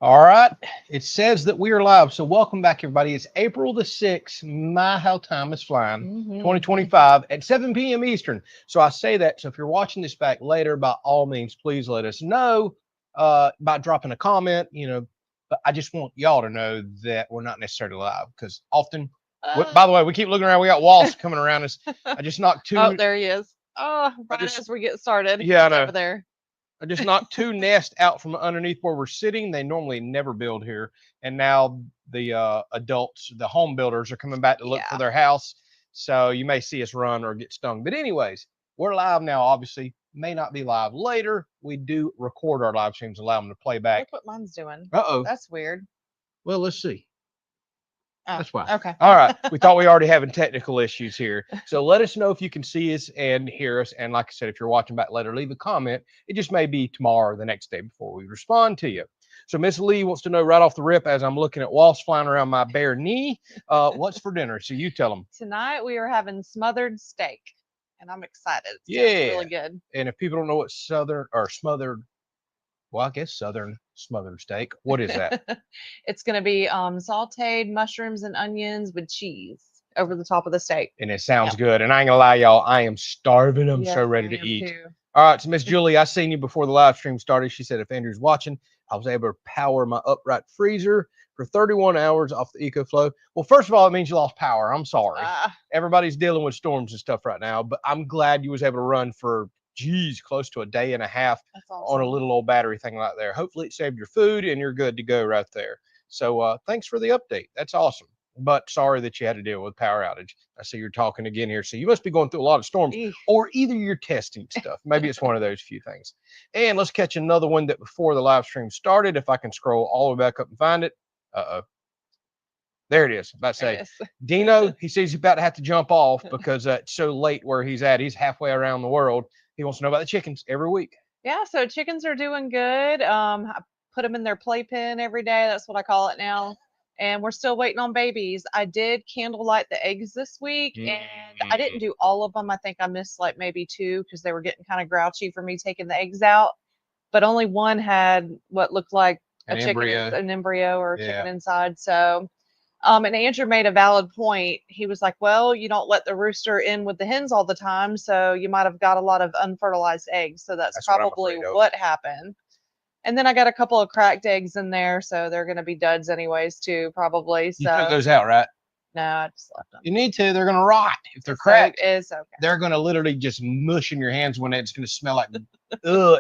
All right. It says that we are live. So welcome back, everybody. It's April the 6th. My, how time is flying. Mm-hmm. 2025 at 7 p.m. Eastern. So I say that. So if you're watching this back later, by all means, please let us know by dropping a comment, But I just want y'all to know that we're not necessarily live because often, by the way, we keep looking around. We got wasps coming around us. I just knocked Oh, two. there he is. Oh, I right just, as we get started, yeah, I he's know. over there. I just knocked two nests out from underneath where we're sitting. They normally never build here, and now the adults, the home builders, are coming back to look for Yeah. their house. So you may see us run or get stung. But anyways, we're live now. Obviously, may not be live later. We do record our live streams, allow them to play back. Look what mine's doing. Uh-oh. That's weird. Well, let's see. Oh, That's why. okay. All right. We thought we already having technical issues here. So let us know if you can see us and hear us. And like I said, if you're watching back later, leave a comment. It just may be tomorrow or the next day before we respond to you. So Miss Lee wants to know right off the rip, as I'm looking at wasps flying around my bare knee, what's for dinner? So you tell them. Tonight we are having smothered steak, and I'm excited. It sounds Yeah. really good. And if people don't know what southern or smothered, well, I guess southern smothered steak. What is that? It's going to be sauteed mushrooms and onions with cheese over the top of the steak. And it sounds Yep. good. And I ain't gonna lie, y'all, I am starving. I'm so Yes, ready I to am eat. too. All right, so Miss Julie, I seen you before the live stream started. She said if Andrew's watching, I was able to power my upright freezer for 31 hours off the EcoFlow. Well, first of all, it means you lost power. I'm sorry. Everybody's dealing with storms and stuff right now, but I'm glad you was able to run for close to a day and a half That's on a awesome. little old battery thing like there. Hopefully it saved your food and you're good to go right there. So thanks for the update. That's awesome. But sorry that you had to deal with power outage. I see you're talking again here. So you must be going through a lot of storms, Eesh. or either you're testing stuff. Maybe it's one of those few things. And let's catch another one that before the live stream started, if I can scroll all the way back up and find it. Uh-oh. There it is. I'm about to There say, it is. Dino, he says he's about to have to jump off because it's so late where he's at. He's halfway around the world. He wants to know about the chickens every week. Yeah, so chickens are doing good. I put them in their playpen every day. That's what I call it now. And we're still waiting on babies. I did candlelight the eggs this week, and I didn't do all of them. I think I missed like maybe two because they were getting kind of grouchy for me taking the eggs out. But only one had what looked like An embryo. an embryo or a chicken Yeah. inside. So and Andrew made a valid point. He was like, "Well, you don't let the rooster in with the hens all the time, so you might have got a lot of unfertilized eggs. So that's That's what I'm probably afraid of. what happened." And then I got a couple of cracked eggs in there, so they're going to be duds anyways too, probably. You took So those out, right? no, I just left them. You need to. They're going to rot if they're It's cracked. it's okay. They're going to literally just mush in your hands when it's going to smell like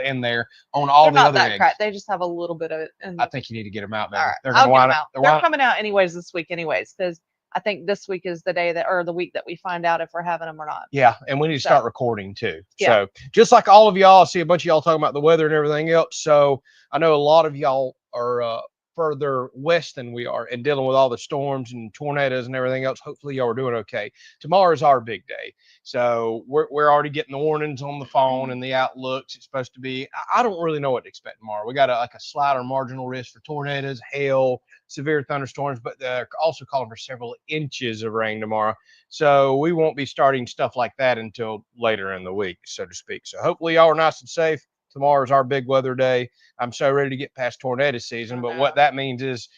in there on all They're the not other that eggs. cracked. They just have a little bit of it. In I think you need to get them out, baby. all right, They're going I'll to get wind them up. out. They're coming out anyways this week, anyways, because I think this week is the day that or the week that we find out if we're having them or not. Yeah, and we need to So start recording too. yeah. So just like all of y'all, I see a bunch of y'all talking about the weather and everything else. So I know a lot of y'all are further west than we are and dealing with all the storms and tornadoes and everything else. Hopefully y'all are doing okay. Tomorrow is our big day. So we're already getting the warnings on the phone and the outlooks. It's supposed to be, I don't really know what to expect tomorrow. We got like a slight or marginal risk for tornadoes, hail, severe thunderstorms, but they're also calling for several inches of rain tomorrow. So we won't be starting stuff like that until later in the week, so to speak. So hopefully y'all are nice and safe. Tomorrow is our big weather day. I'm so ready to get past tornado season, but what that means is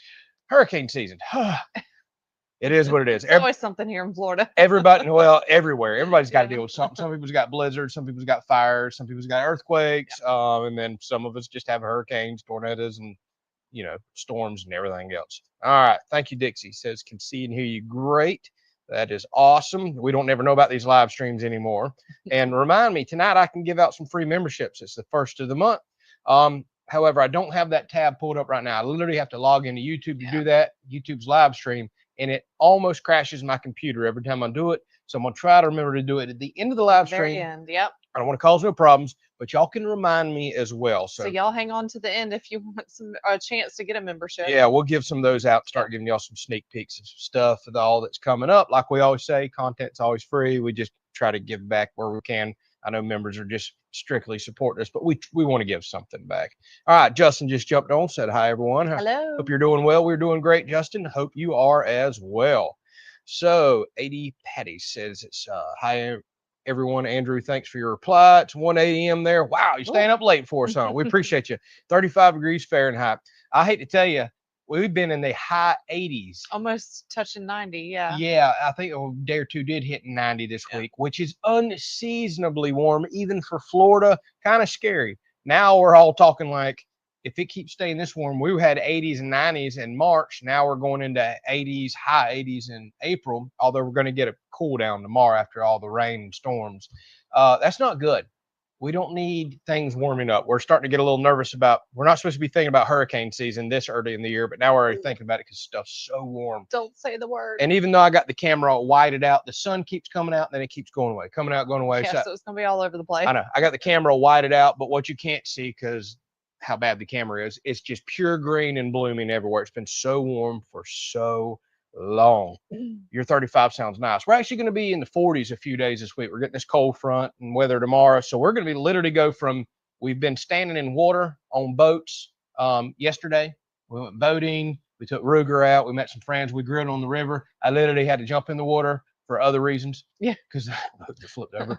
hurricane season. It is what it is. It's always something here in Florida. Everybody, well, everywhere. Everybody's got to deal with something. Some people's got blizzards, some people's got fires, some people's got earthquakes, and then some of us just have hurricanes, tornadoes, and storms and everything else. All right. Thank you, Dixie. Says, can see and hear you great. That is awesome. We don't never know about these live streams anymore. And remind me, tonight I can give out some free memberships. It's the first of the month. However, I don't have that tab pulled up right now. I literally have to log into YouTube to do that, YouTube's live stream, and it almost crashes my computer every time I do it. So I'm going to try to remember to do it at the end of the live stream. Very end, yep. I don't want to cause no problems, but y'all can remind me as well. So y'all hang on to the end if you want a chance to get a membership. Yeah, we'll give some of those out. Start giving y'all some sneak peeks of some stuff with all that's coming up. Like we always say, content's always free. We just try to give back where we can. I know members are just strictly supporting us, but we want to give something back. All right, Justin just jumped on, said hi everyone. Hello. Hope you're doing well. We're doing great, Justin. Hope you are as well. So 80 Patty says it's hi everyone. Andrew, thanks for your reply. It's 1 a.m. there. Wow, you're staying up late for us, huh? We appreciate you. 35 degrees Fahrenheit. I hate to tell you, we've been in the high 80s. Almost touching 90. Yeah. Yeah, I think a day or two did hit 90 this week, which is unseasonably warm, even for Florida. Kind of scary. Now we're all talking like, if it keeps staying this warm, we had 80s and 90s in March. Now we're going into 80s, high 80s in April, although we're going to get a cool down tomorrow after all the rain and storms. That's not good. We don't need things warming up. We're starting to get a little nervous about, we're not supposed to be thinking about hurricane season this early in the year, but now we're already thinking about it because stuff's so warm. Don't say the word. And even though I got the camera all whited out, the sun keeps coming out, and then it keeps going away, coming out, going away. Yeah, so it's going to be all over the place. I know. I got the camera whited out, but what you can't see, because how bad the camera is, it's just pure green and blooming everywhere. It's been so warm for so long. Your 35 sounds nice. We're actually going to be in the 40s a few days this week. We're getting this cold front and weather tomorrow. So we're going to be literally go from, we've been standing in water on boats yesterday. We went boating. We took Ruger out. We met some friends. We grilled on the river. I literally had to jump in the water for other reasons. Yeah. Because the boat just flipped over.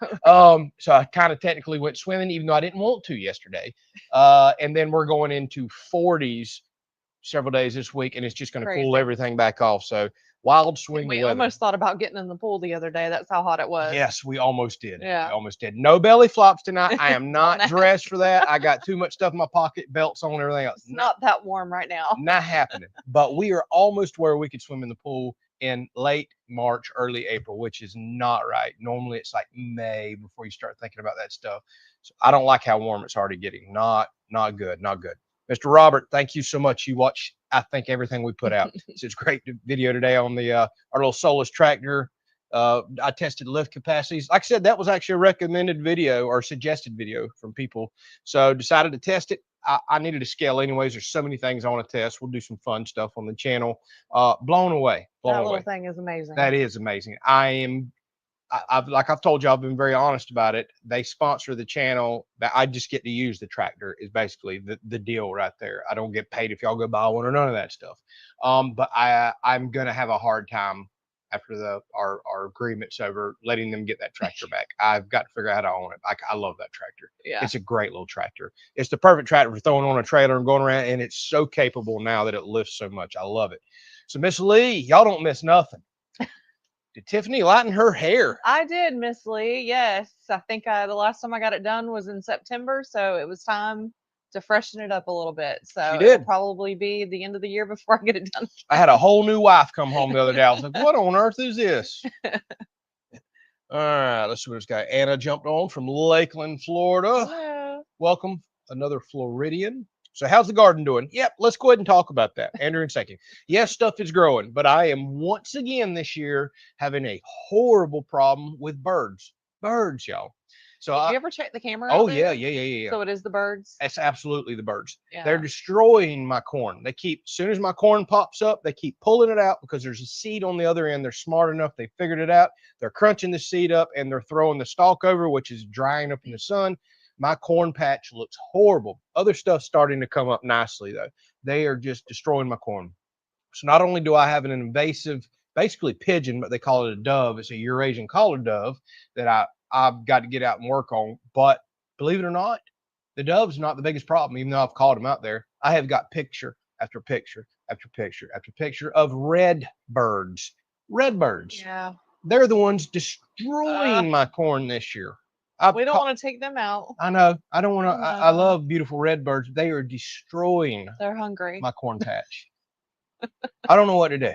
So I kind of technically went swimming, even though I didn't want to yesterday. And then we're going into 40s several days this week, and it's just going to cool everything back off. So wild swing we weather. Almost thought about getting in the pool the other day. That's how hot it was. Yes, we almost did. Yeah. We almost did. No belly flops tonight. I am not dressed for that. I got too much stuff in my pocket, belts on, everything else. It's not that warm right now. Not happening. But we are almost where we could swim in the pool in late March, early April, which is not right. Normally it's like May before you start thinking about that stuff. So I don't like how warm it's already getting. Not good. Not good. Mr. Robert, thank you so much. You watch, I think, everything we put out. It's a great video today on the our little Solus tractor. I tested lift capacities. Like I said, that was actually a recommended video or suggested video from people. So decided to test it. I needed a scale anyways. There's so many things I want to test. We'll do some fun stuff on the channel. Blown away. That little thing is amazing. That is amazing. Like I've told you, I've been very honest about it. They sponsor the channel. That I just get to use the tractor is basically the deal right there. I don't get paid if y'all go buy one or none of that stuff. But I'm gonna have a hard time after our agreement's over letting them get that tractor back. I've got to figure out how to own it. I love that tractor. Yeah. It's a great little tractor. It's the perfect tractor for throwing on a trailer and going around, and it's so capable now that it lifts so much. I love it. So Miss Lee, y'all don't miss nothing. Did Tiffany lighten her hair? I did, Miss Lee. Yes. I think the last time I got it done was in September. So it was time to freshen it up a little bit. So it'll probably be the end of the year before I get it done. I had a whole new wife come home the other day. I was like, what on earth is this? All right, let's see what it's got. Anna jumped on from Lakeland, Florida. Hello. Welcome, another Floridian. So how's the garden doing? Yep, let's go ahead and talk about that. Andrew in a second. Yes, stuff is growing, but I am once again this year having a horrible problem with birds. Birds, y'all. So Did you ever check the camera? Oh, yeah. So it is the birds? It's absolutely the birds. Yeah. They're destroying my corn. They keep, as soon as my corn pops up, they keep pulling it out because there's a seed on the other end. They're smart enough. They figured it out. They're crunching the seed up and they're throwing the stalk over, which is drying up in the sun. My corn patch looks horrible. Other stuff's starting to come up nicely, though. They are just destroying my corn. So not only do I have an invasive, basically pigeon, but they call it a dove. It's a Eurasian collared dove that I've got to get out and work on. But believe it or not, the dove's not the biggest problem, even though I've called them out there. I have got picture after picture after picture after picture of red birds. Red birds. Yeah. They're the ones destroying my corn this year. We don't want to take them out. I know. I don't want to. I love beautiful red birds. They are destroying. They're hungry. My corn patch. I don't know what to do.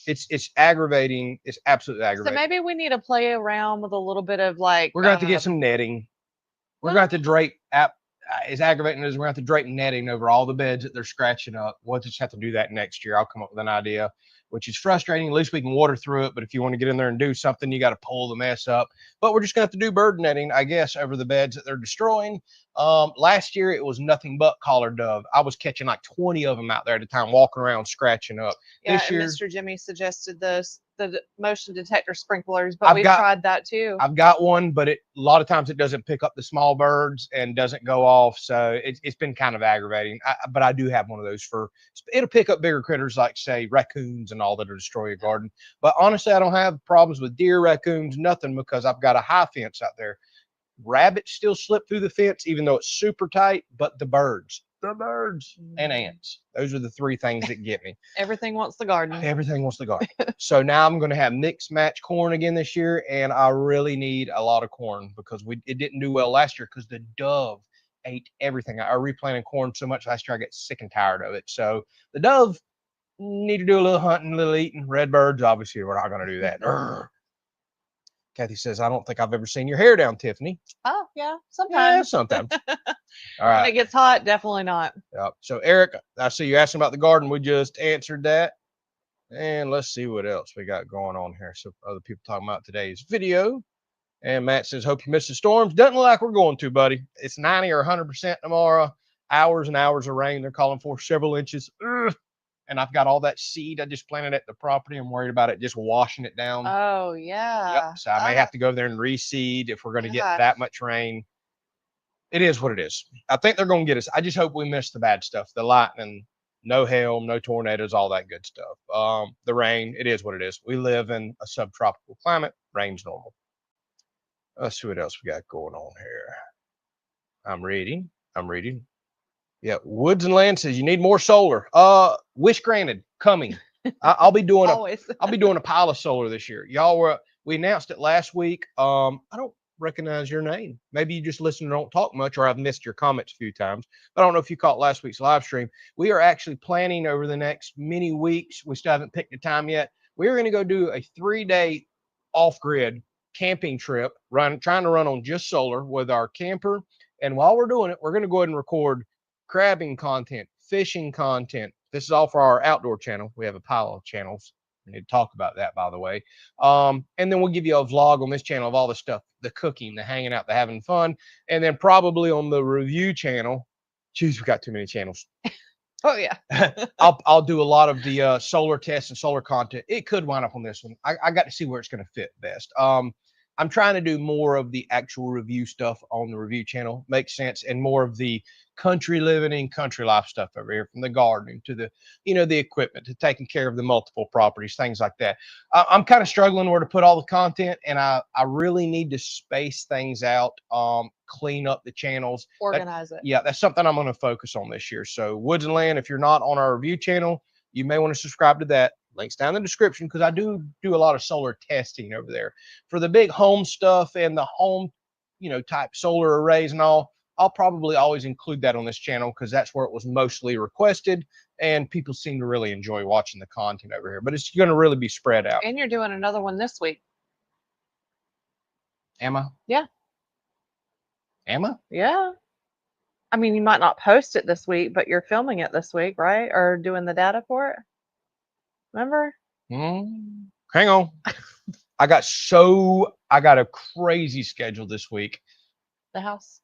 It's aggravating. It's absolutely aggravating. So maybe we need to play around with a little bit of like. We're going to have to get some netting. We're going to have to drape. As aggravating as we're going to have to drape netting over all the beds that they're scratching up. We'll just have to do that next year. I'll come up with an idea, which is frustrating. At least we can water through it. But if you want to get in there and do something, you got to pull the mess up. But we're just going to have to do bird netting, I guess, over the beds that they're destroying. Last year, it was nothing but collared dove. I was catching like 20 of them out there at a time, walking around, scratching up. Yeah, this year, Mr. Jimmy suggested the motion detector sprinklers, but we've tried that too. I've got one, but a lot of times it doesn't pick up the small birds and doesn't go off. So it's been kind of aggravating. But I do have one of those it'll pick up bigger critters like, say, raccoons and all that will destroy your garden. But honestly, I don't have problems with deer, raccoons, nothing, because I've got a high fence out there. Rabbits still slip through the fence, even though it's super tight, but the birds, the birds, and ants. Those are the three things that get me. Everything wants the garden. Everything wants the garden. So now I'm going to have mixed match corn again this year, and I really need a lot of corn because it didn't do well last year because the dove ate everything. I replanted corn so much last year I get sick and tired of it. So the dove need to do a little hunting, a little eating. Red birds, obviously, we're not going to do that. Kathy says, I don't think I've ever seen your hair down, Tiffany. Oh, yeah, Yeah, sometimes. sometimes. All When right. it gets hot, definitely not. Yep. So, Eric, I see you asking about the garden. We just answered that. And let's see what else we got going on here. So, other people talking about today's video. And Matt says, hope you missed the storms. Doesn't look like we're going to, buddy. It's 90 or 100% tomorrow. Hours and hours of rain. They're calling for several inches. Ugh. And I've got all that seed I just planted at the property. I'm worried about it just washing it down. Oh, yeah. Yep. So I may have to go over there and reseed if we're going to get that much rain. It is what it is. I think they're going to get us. I just hope we miss the bad stuff, the lightning, no hail, no tornadoes, all that good stuff. The rain, it is what it is. We live in a subtropical climate. Rain's normal. Let's see what else we got going on here. I'm reading. Yeah, Woods and Land says you need more solar. Wish granted, coming. I'll be doing a pile of solar this year. We announced it last week. I don't recognize your name. Maybe you just listen and don't talk much, or I've missed your comments a few times. But I don't know if you caught last week's live stream. We are actually planning over the next many weeks. We still haven't picked the time yet. We're going to go do a 3-day off-grid camping trip, trying to run on just solar with our camper. And while we're doing it, we're going to go ahead and record crabbing content, fishing content. This is all for our outdoor channel. We have a pile of channels. We need to talk about that, by the way. And then we'll give you a vlog on this channel of all the stuff, the cooking, the hanging out, the having fun. And then probably on the review channel, geez, we got too many channels. Oh, yeah. I'll do a lot of the solar tests and solar content. It could wind up on this one. I got to see where it's going to fit best. I'm trying to do more of the actual review stuff on the review channel. Makes sense. And more of the country living and country life stuff over here, from the gardening to the, the equipment, to taking care of the multiple properties, things like that. I'm kind of struggling where to put all the content, and I really need to space things out, clean up the channels. Organize it. Yeah, that's something I'm going to focus on this year. So Woods and Land, if you're not on our review channel, you may want to subscribe to that. Links down in the description, because I do a lot of solar testing over there for the big home stuff and the home, type solar arrays and all. I'll probably always include that on this channel because that's where it was mostly requested, and people seem to really enjoy watching the content over here. But it's going to really be spread out. And you're doing another one this week. Am I? Yeah. Am I? Yeah. I mean, you might not post it this week, but you're filming it this week, right? Or doing the data for it. Remember? Hang on. I got a crazy schedule this week. The house.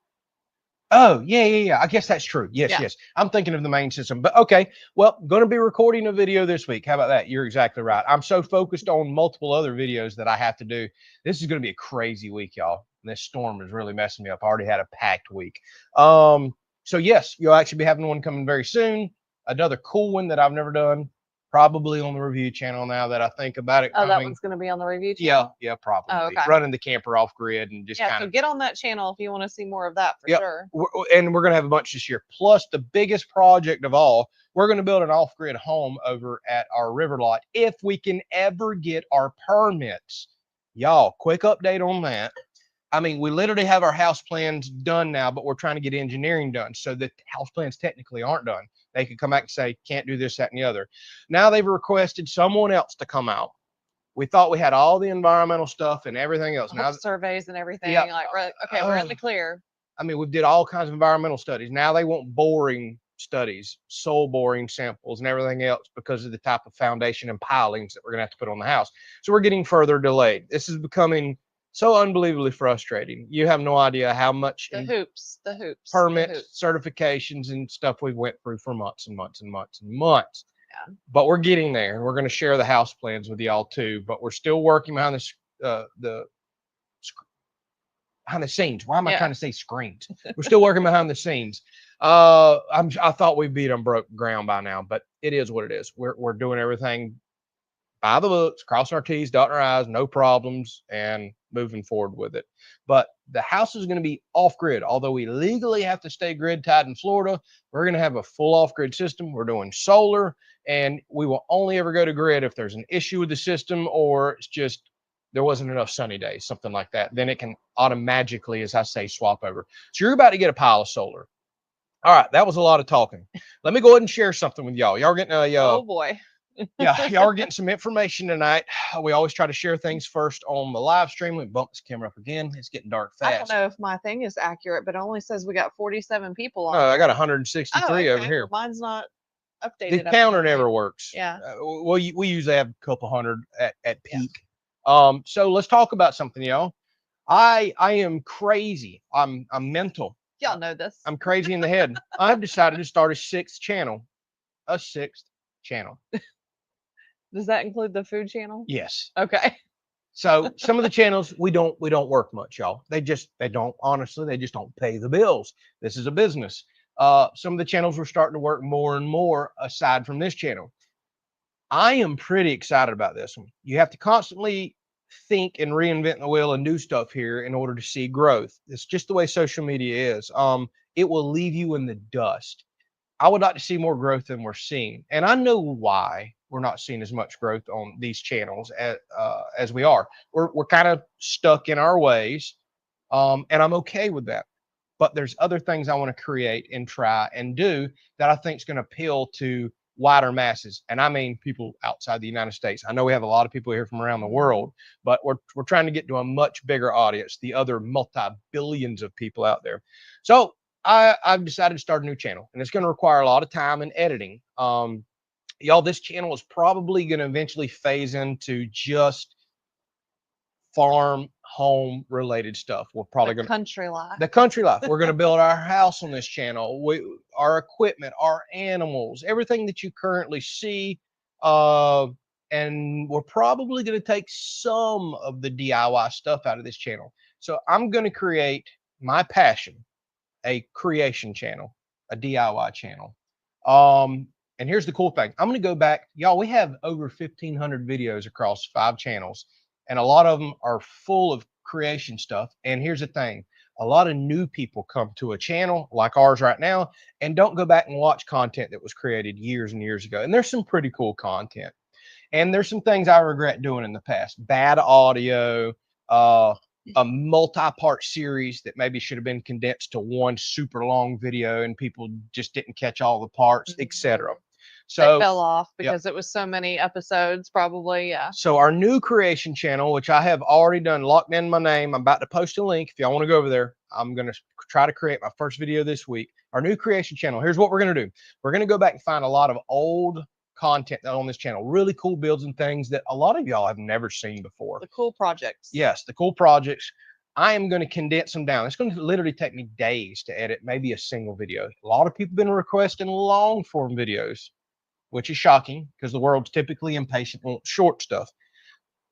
Oh, yeah. I guess that's true. Yes. I'm thinking of the main system. But okay, well, going to be recording a video this week. How about that? You're exactly right. I'm so focused on multiple other videos that I have to do. This is going to be a crazy week, y'all. This storm is really messing me up. I already had a packed week. So yes, you'll actually be having one coming very soon. Another cool one that I've never done. Probably on the review channel now that I think about it. Oh, that one's going to be on the review channel? Yeah, probably. Oh, okay. Running the camper off grid and just so get on that channel if you want to see more of that for sure. And we're going to have a bunch this year. Plus, the biggest project of all, we're going to build an off-grid home over at our river lot if we can ever get our permits. Y'all, quick update on that. I mean, we literally have our house plans done now, but we're trying to get engineering done. So the house plans technically aren't done. They could come back and say, can't do this, that, and the other. Now they've requested someone else to come out. We thought we had all the environmental stuff and everything else. Now surveys and everything. Yeah. Like, okay, we're in the clear. I mean, we did all kinds of environmental studies. Now they want boring studies, soil boring samples and everything else because of the type of foundation and pilings that we're going to have to put on the house. So we're getting further delayed. This is becoming so unbelievably frustrating. You have no idea how much the hoops, permits, certifications, and stuff we went through for months and months and months and months. Yeah. But we're getting there. We're going to share the house plans with y'all too. But we're still working behind the scenes. Why am I trying to say screens? We're still working behind the scenes. I thought we beat them broke ground by now, but it is what it is. We're doing everything by the books, crossing our T's, dotting our I's, no problems, and moving forward with it. But the house is going to be off grid. Although we legally have to stay grid tied in Florida, we're going to have a full off grid system. We're doing solar, and we will only ever go to grid if there's an issue with the system, or it's just there wasn't enough sunny days, something like that. Then it can automatically, as I say, swap over. So you're about to get a pile of solar. All right, that was a lot of talking. Let me go ahead and share something with y'all. Y'all are getting a Oh boy. yeah, y'all are getting some information tonight. We always try to share things first on the live stream. We bump this camera up again. It's getting dark I don't fast. know if my thing is accurate, but it only says we got 47 people on. No, I there. got Oh, 163 over okay. here. Well, mine's not updated. The counter never works. Yeah. Well, we usually have a couple hundred at peak. So let's talk about something, y'all. I am crazy. I'm mental. Y'all know this. I'm crazy in the head. I've decided to start a sixth channel. A sixth channel. Does that include the food channel? Yes. Okay. So some of the channels we don't work much, y'all. They don't, honestly, they just don't pay the bills. This is a business. Some of the channels we're starting to work more and more aside from this channel. I am pretty excited about this one. You have to constantly think and reinvent the wheel and do stuff here in order to see growth. It's just the way social media is. It will leave you in the dust. I would like to see more growth than we're seeing. And I know why we're not seeing as much growth on these channels as we are. We're kind of stuck in our ways. And I'm okay with that. But there's other things I want to create and try and do that I think is going to appeal to wider masses. And I mean people outside the United States. I know we have a lot of people here from around the world, but we're trying to get to a much bigger audience, the other multi-billions of people out there. So I've decided to start a new channel, and it's going to require a lot of time and editing. Y'all, this channel is probably going to eventually phase into just farm home related stuff. We're probably going to country life. The country life. We're going to build our house on this channel. Our equipment, our animals, everything that you currently see. And we're probably going to take some of the DIY stuff out of this channel. So I'm going to create my passion, a creation channel, a DIY channel. And here's the cool thing. I'm going to go back. Y'all, we have over 1,500 videos across 5 channels, and a lot of them are full of creation stuff. And here's the thing. A lot of new people come to a channel like ours right now and don't go back and watch content that was created years and years ago. And there's some pretty cool content. And there's some things I regret doing in the past. Bad audio, a multi-part series that maybe should have been condensed to one super long video and people just didn't catch all the parts, etc. So it fell off because it was so many episodes, probably. Yeah. So our new creation channel, which I have already done, locked in my name. I'm about to post a link. If y'all want to go over there, I'm going to try to create my first video this week. Our new creation channel. Here's what we're going to do. We're going to go back and find a lot of old content on this channel, really cool builds and things that a lot of y'all have never seen before. The cool projects. Yes, the cool projects. I am going to condense them down. It's going to literally take me days to edit maybe a single video. A lot of people have been requesting long form videos, which is shocking because the world's typically impatient and wants short stuff.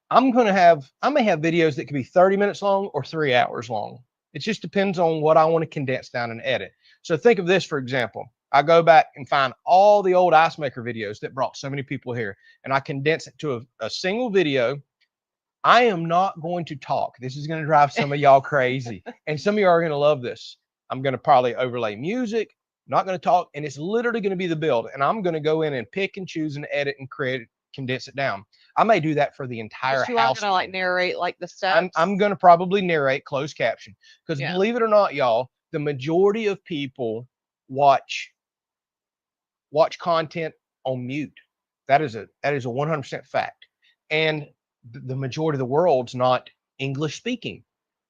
I may have videos that could be 30 minutes long or 3 hours long. It just depends on what I want to condense down and edit. So think of this, for example. I go back and find all the old ice maker videos that brought so many people here, and I condense it to a single video. I am not going to talk. This is going to drive some of y'all crazy, and some of y'all are going to love this. I'm going to probably overlay music, not going to talk, and it's literally going to be the build, and I'm going to go in and pick and choose and edit and create, condense it down. I may do that for the entire house. You are going to like narrate like the steps? I'm going to probably narrate closed caption because believe it or not, y'all, the majority of people watch content on mute. That is a 100% fact. And the majority of the world's not English speaking.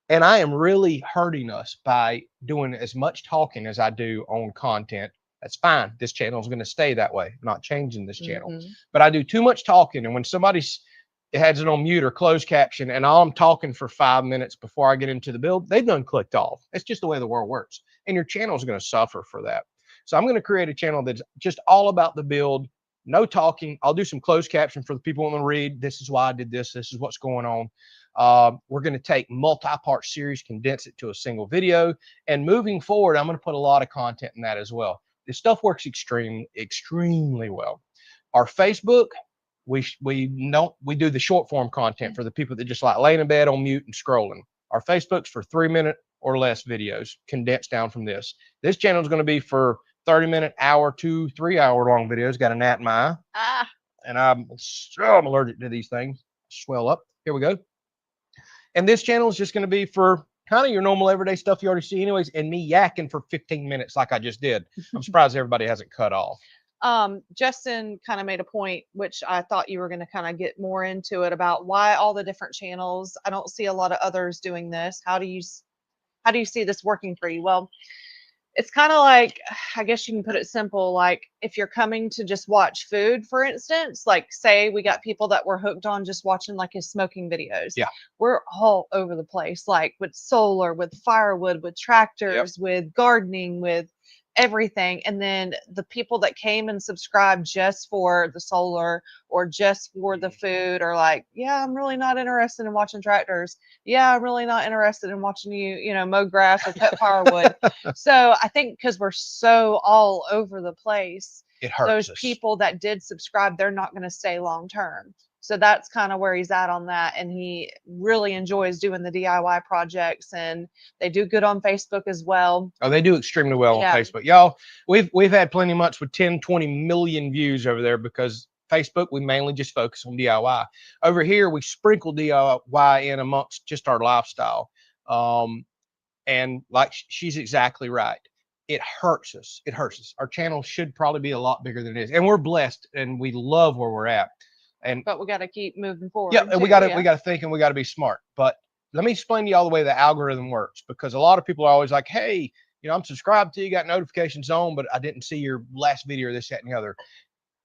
And I am really hurting us by doing as much talking as I do on content. That's fine. This channel is going to stay that way. I'm not changing this channel. But I do too much talking. And when somebody has it on mute or closed caption and I'm talking for 5 minutes before I get into the build, they've done clicked off. It's just the way the world works. And your channel is going to suffer for that. So I'm going to create a channel that's just all about the build, no talking. I'll do some closed caption for the people who want to read. This is why I did this. This is what's going on. We're going to take multi-part series, condense it to a single video. And moving forward, I'm going to put a lot of content in that as well. This stuff works extremely well. Our Facebook, We do the short form content for the people that just like laying in bed on mute and scrolling. Our Facebook's for 3-minute or less videos condensed down from this. This channel is going to be for 30-minute, hour to 3-hour long videos. Got a gnat in my eye, and I'm allergic to these things. Swell up. Here we go. And this channel is just going to be for kind of your normal everyday stuff you already see anyways, and me yakking for 15 minutes like I just did. I'm surprised everybody hasn't cut off. Justin kind of made a point, which I thought you were going to kind of get more into it, about why all the different channels. I don't see a lot of others doing this. How do you see this working for you? Well, it's kind of like, I guess you can put it simple, like if you're coming to just watch food, for instance, like say we got people that were hooked on just watching like his smoking videos. Yeah. We're all over the place, like with solar, with firewood, with tractors, with gardening, with everything. And then the people that came and subscribed just for the solar or just for the food are like, yeah, I'm really not interested in watching tractors. Yeah, I'm really not interested in watching you know, mow grass or cut firewood. So I think because we're so all over the place, it hurts those us. people that did subscribe, they're not going to stay long term. So that's kind of where he's at on that. And he really enjoys doing the DIY projects, and they do good on Facebook as well. Oh, they do extremely well on Facebook. Y'all, we've had plenty of months with 10, 20 million views over there because Facebook, we mainly just focus on DIY. Over here, we sprinkle DIY in amongst just our lifestyle. And like she's exactly right. It hurts us. It hurts us. Our channel should probably be a lot bigger than it is. And we're blessed and we love where we're at. But we got to keep moving forward. Yeah, and we got to think, and we got to be smart. But let me explain to you all the way the algorithm works, because a lot of people are always like, hey, you know, I'm subscribed to you, got notifications on, but I didn't see your last video or this, that, and the other.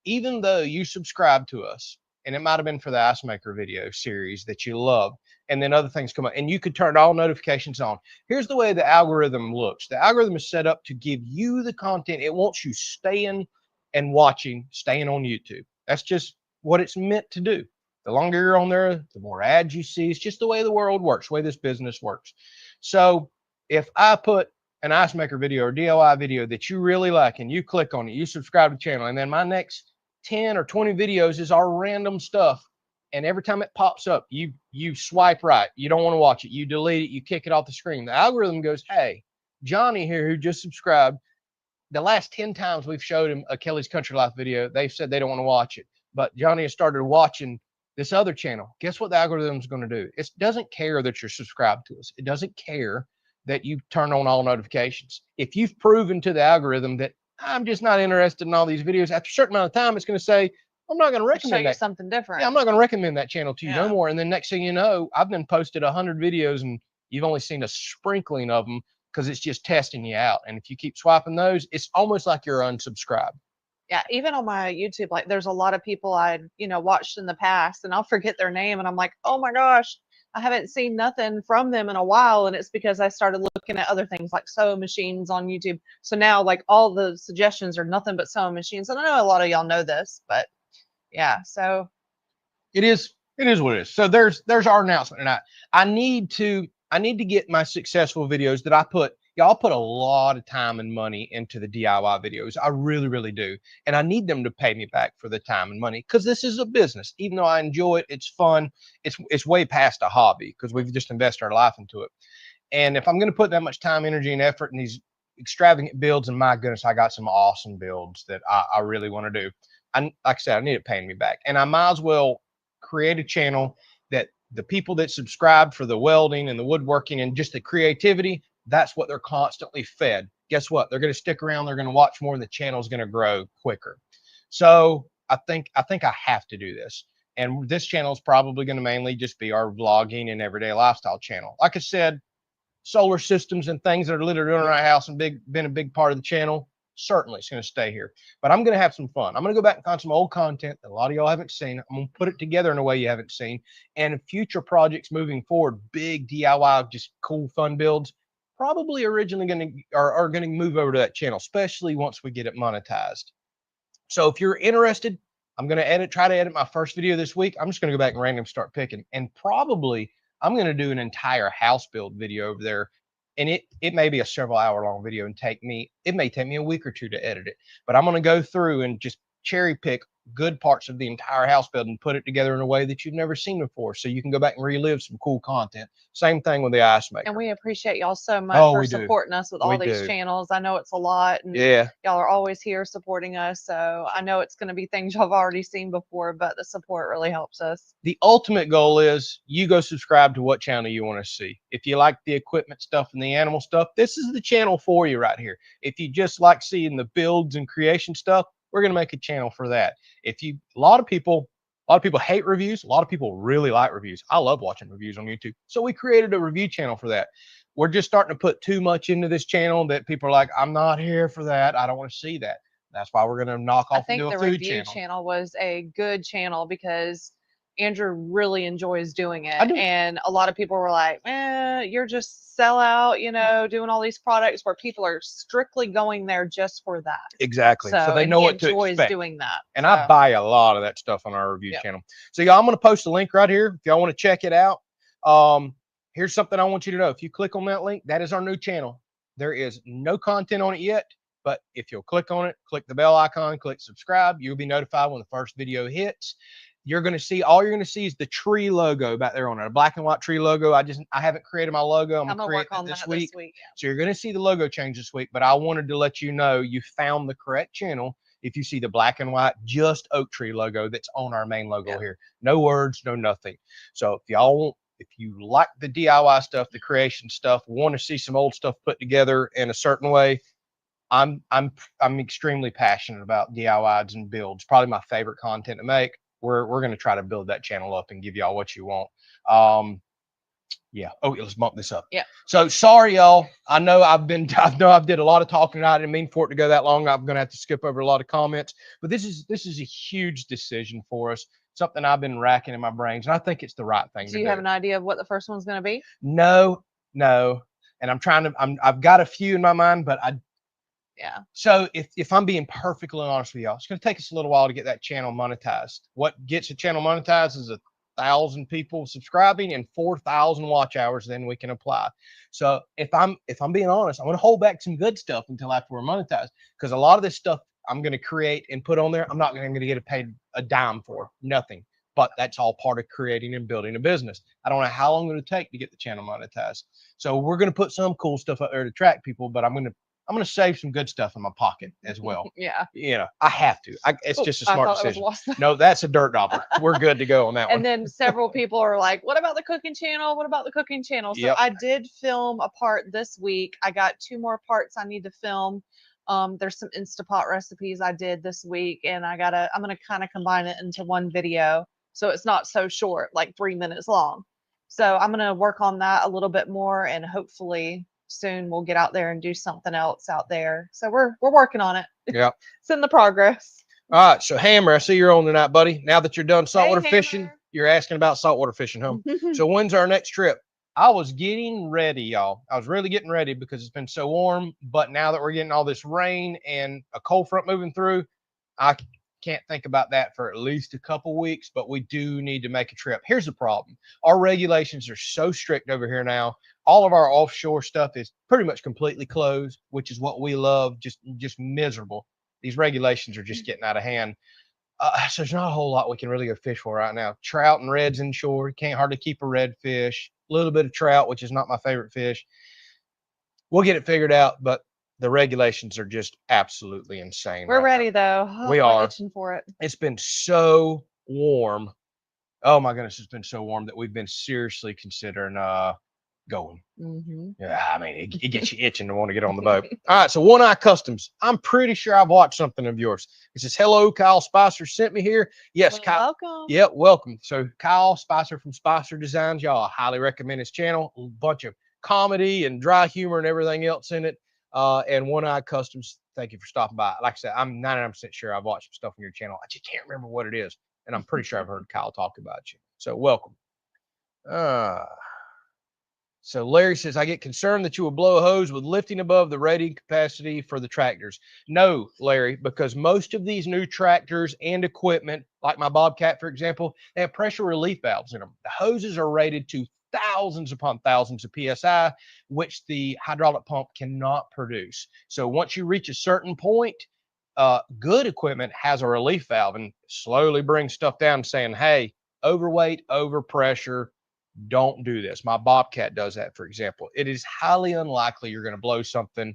Even though you subscribe to us, and it might have been for the ice maker video series that you love, and then other things come up, and you could turn all notifications on. Here's the way the algorithm looks. The algorithm is set up to give you the content. It wants you staying and watching, staying on YouTube. That's just what it's meant to do. The longer you're on there, the more ads you see. It's just the way the world works, the way this business works. So if I put an ice maker video or DIY video that you really like and you click on it, you subscribe to the channel, and then my next 10 or 20 videos is our random stuff, and every time it pops up, you swipe right, you don't want to watch it, you delete it, you kick it off the screen. The algorithm goes, hey, Johnny here, who just subscribed, the last 10 times we've showed him a Kelley's Country Life video, they've said they don't want to watch it. But Johnny has started watching this other channel. Guess what the algorithm is going to do? It doesn't care that you're subscribed to us. It doesn't care that you turn on all notifications. If you've proven to the algorithm that I'm just not interested in all these videos, after a certain amount of time, it's going to say, I'm not going to recommend that. Something different. Yeah, I'm not going to recommend that channel to you no more. And then next thing you know, I've been posted 100 videos and you've only seen a sprinkling of them because it's just testing you out. And if you keep swiping those, it's almost like you're unsubscribed. Yeah, even on my YouTube, like there's a lot of people I'd, you know, watched in the past, and I'll forget their name, and I'm like, oh my gosh, I haven't seen nothing from them in a while. And it's because I started looking at other things like sewing machines on YouTube. So now like all the suggestions are nothing but sewing machines. And I know a lot of y'all know this, but yeah, so it is what it is. So there's our announcement. And I need to get my successful videos that I put. Y'all put a lot of time and money into the DIY videos. I really, really do. And I need them to pay me back for the time and money, because this is a business. Even though I enjoy it, it's fun. It's way past a hobby because we've just invested our life into it. And if I'm going to put that much time, energy, and effort in these extravagant builds, and my goodness, I got some awesome builds that I really want to do. Like I said, I need it paying me back. And I might as well create a channel that the people that subscribe for the welding and the woodworking and just the creativity, that's what they're constantly fed. Guess what? They're going to stick around. They're going to watch more, and the channel is going to grow quicker. So I think I have to do this. And this channel is probably going to mainly just be our vlogging and everyday lifestyle channel. Like I said, solar systems and things that are literally in our house and been a big part of the channel, certainly it's going to stay here. But I'm going to have some fun. I'm going to go back and find some old content that a lot of y'all haven't seen. I'm going to put it together in a way you haven't seen. And future projects moving forward, big DIY, just cool, fun builds, probably originally are going to move over to that channel, especially once we get it monetized. So if you're interested, I'm going to try to edit my first video this week. I'm just going to go back and randomly start picking, and probably I'm going to do an entire house build video over there. And it may be a several hour long video and it may take me a week or two to edit it, but I'm going to go through and just cherry pick good parts of the entire house building, put it together in a way that you've never seen before. So you can go back and relive some cool content. Same thing with the ice maker. And we appreciate y'all so much Oh, for we do. supporting us with all We these do. channels. I know it's a lot, and Yeah. y'all are always here supporting us. So I know it's going to be things y'all have already seen before, but the support really helps us. The ultimate goal is you go subscribe to what channel you want to see. If you like the equipment stuff and the animal stuff, this is the channel for you right here. If you just like seeing the builds and creation stuff, we're going to make a channel for that. If you, a lot of people hate reviews. A lot of people really like reviews. I love watching reviews on YouTube. So we created a review channel for that. We're just starting to put too much into this channel that people are like, I'm not here for that. I don't want to see that. That's why we're going to knock off and do a food channel. I think the review channel was a good channel because Andrew really enjoys doing it. And a lot of people were like, you're just sellout, you know, doing all these products, where people are strictly going there just for that. Exactly. So they know what to expect. Doing that. And I buy a lot of that stuff on our review channel. So y'all, I'm going to post a link right here if y'all want to check it out. Here's something I want you to know. If you click on that link, that is our new channel. There is no content on it yet, but if you'll click on it, click the bell icon, click subscribe, you'll be notified when the first video hits. You're going to see, all you're going to see is the tree logo back there on it, a black and white tree logo. I haven't created my logo. I'm going to create that this week. So you're going to see the logo change this week, but I wanted to let you know you found the correct channel. If you see the black and white, just oak tree logo that's on our main logo here, no words, no nothing. So if y'all want, if you like the DIY stuff, the creation stuff, want to see some old stuff put together in a certain way, I'm extremely passionate about DIYs and builds. Probably my favorite content to make. We're going to try to build that channel up and give y'all what you want. Yeah. Oh, let's bump this up. Yeah. So sorry, y'all. I know I've did a lot of talking. I didn't mean for it to go that long. I'm going to have to skip over a lot of comments, but this is a huge decision for us. Something I've been racking in my brains, and I think it's the right thing to do. Do you have an idea of what the first one's going to be? No. And I've got a few in my mind, but yeah. So if I'm being perfectly honest with y'all, it's going to take us a little while to get that channel monetized. What gets a channel monetized is 1,000 people subscribing and 4,000 watch hours. Then we can apply. So if I'm being honest, I'm going to hold back some good stuff until after we're monetized, because a lot of this stuff I'm going to create and put on there, I'm not going to get paid a dime for, nothing. But that's all part of creating and building a business. I don't know how long it'll take to get the channel monetized. So we're going to put some cool stuff out there to attract people, but I'm going to save some good stuff in my pocket as well. Yeah. You know, I have to. It's just a smart decision. It no, that's a dirt dauber. We're good to go on that one. And then several people are like, what about the cooking channel? What about the cooking channel? So I did film a part this week. I got 2 more parts I need to film. There's some Instapot recipes I did this week, and I'm going to kind of combine it into one video, so it's not so short, like 3 minutes long. So I'm going to work on that a little bit more, and hopefully soon we'll get out there and do something else out there. So we're working on it. Yeah. It's in the progress. All right. So Hammer, I see you're on tonight, buddy. Now that you're done saltwater fishing, you're asking about saltwater fishing, huh? So when's our next trip? I was getting ready, y'all. I was really getting ready because it's been so warm. But now that we're getting all this rain and a cold front moving through, I can't think about that for at least a couple weeks, but we do need to make a trip. Here's the problem. Our regulations are so strict over here now. All of our offshore stuff is pretty much completely closed, which is what we love, just miserable. These regulations are just getting out of hand. So there's not a whole lot we can really go fish for right now. Trout and reds inshore. You can't hardly keep a redfish. A little bit of trout, which is not my favorite fish. We'll get it figured out, but the regulations are just absolutely insane. We're ready though. We are itching for it. It's been so warm. Oh my goodness, it's been so warm that we've been seriously considering going. Yeah, I mean, it gets you itching to want to get on the boat. All right, so One Eye Customs. I'm pretty sure I've watched something of yours. It says, hello, Kyle Spicer sent me here. Yes, Kyle. Welcome. Yep, welcome. So Kyle Spicer from Spicer Designs, y'all, I highly recommend his channel. A bunch of comedy and dry humor and everything else in it. And One Eye Customs, thank you for stopping by. Like I said, I'm 99% sure I've watched some stuff on your channel. I just can't remember what it is. And I'm pretty sure I've heard Kyle talk about you. So welcome. So Larry says, I get concerned that you will blow a hose with lifting above the rated capacity for the tractors. No, Larry, because most of these new tractors and equipment, like my Bobcat, for example, they have pressure relief valves in them. The hoses are rated to thousands upon thousands of PSI, which the hydraulic pump cannot produce. So once you reach a certain point, Good equipment has a relief valve and slowly brings stuff down, saying, hey, overweight, overpressure, don't do this. My Bobcat does that, for example. It is highly unlikely you're going to blow something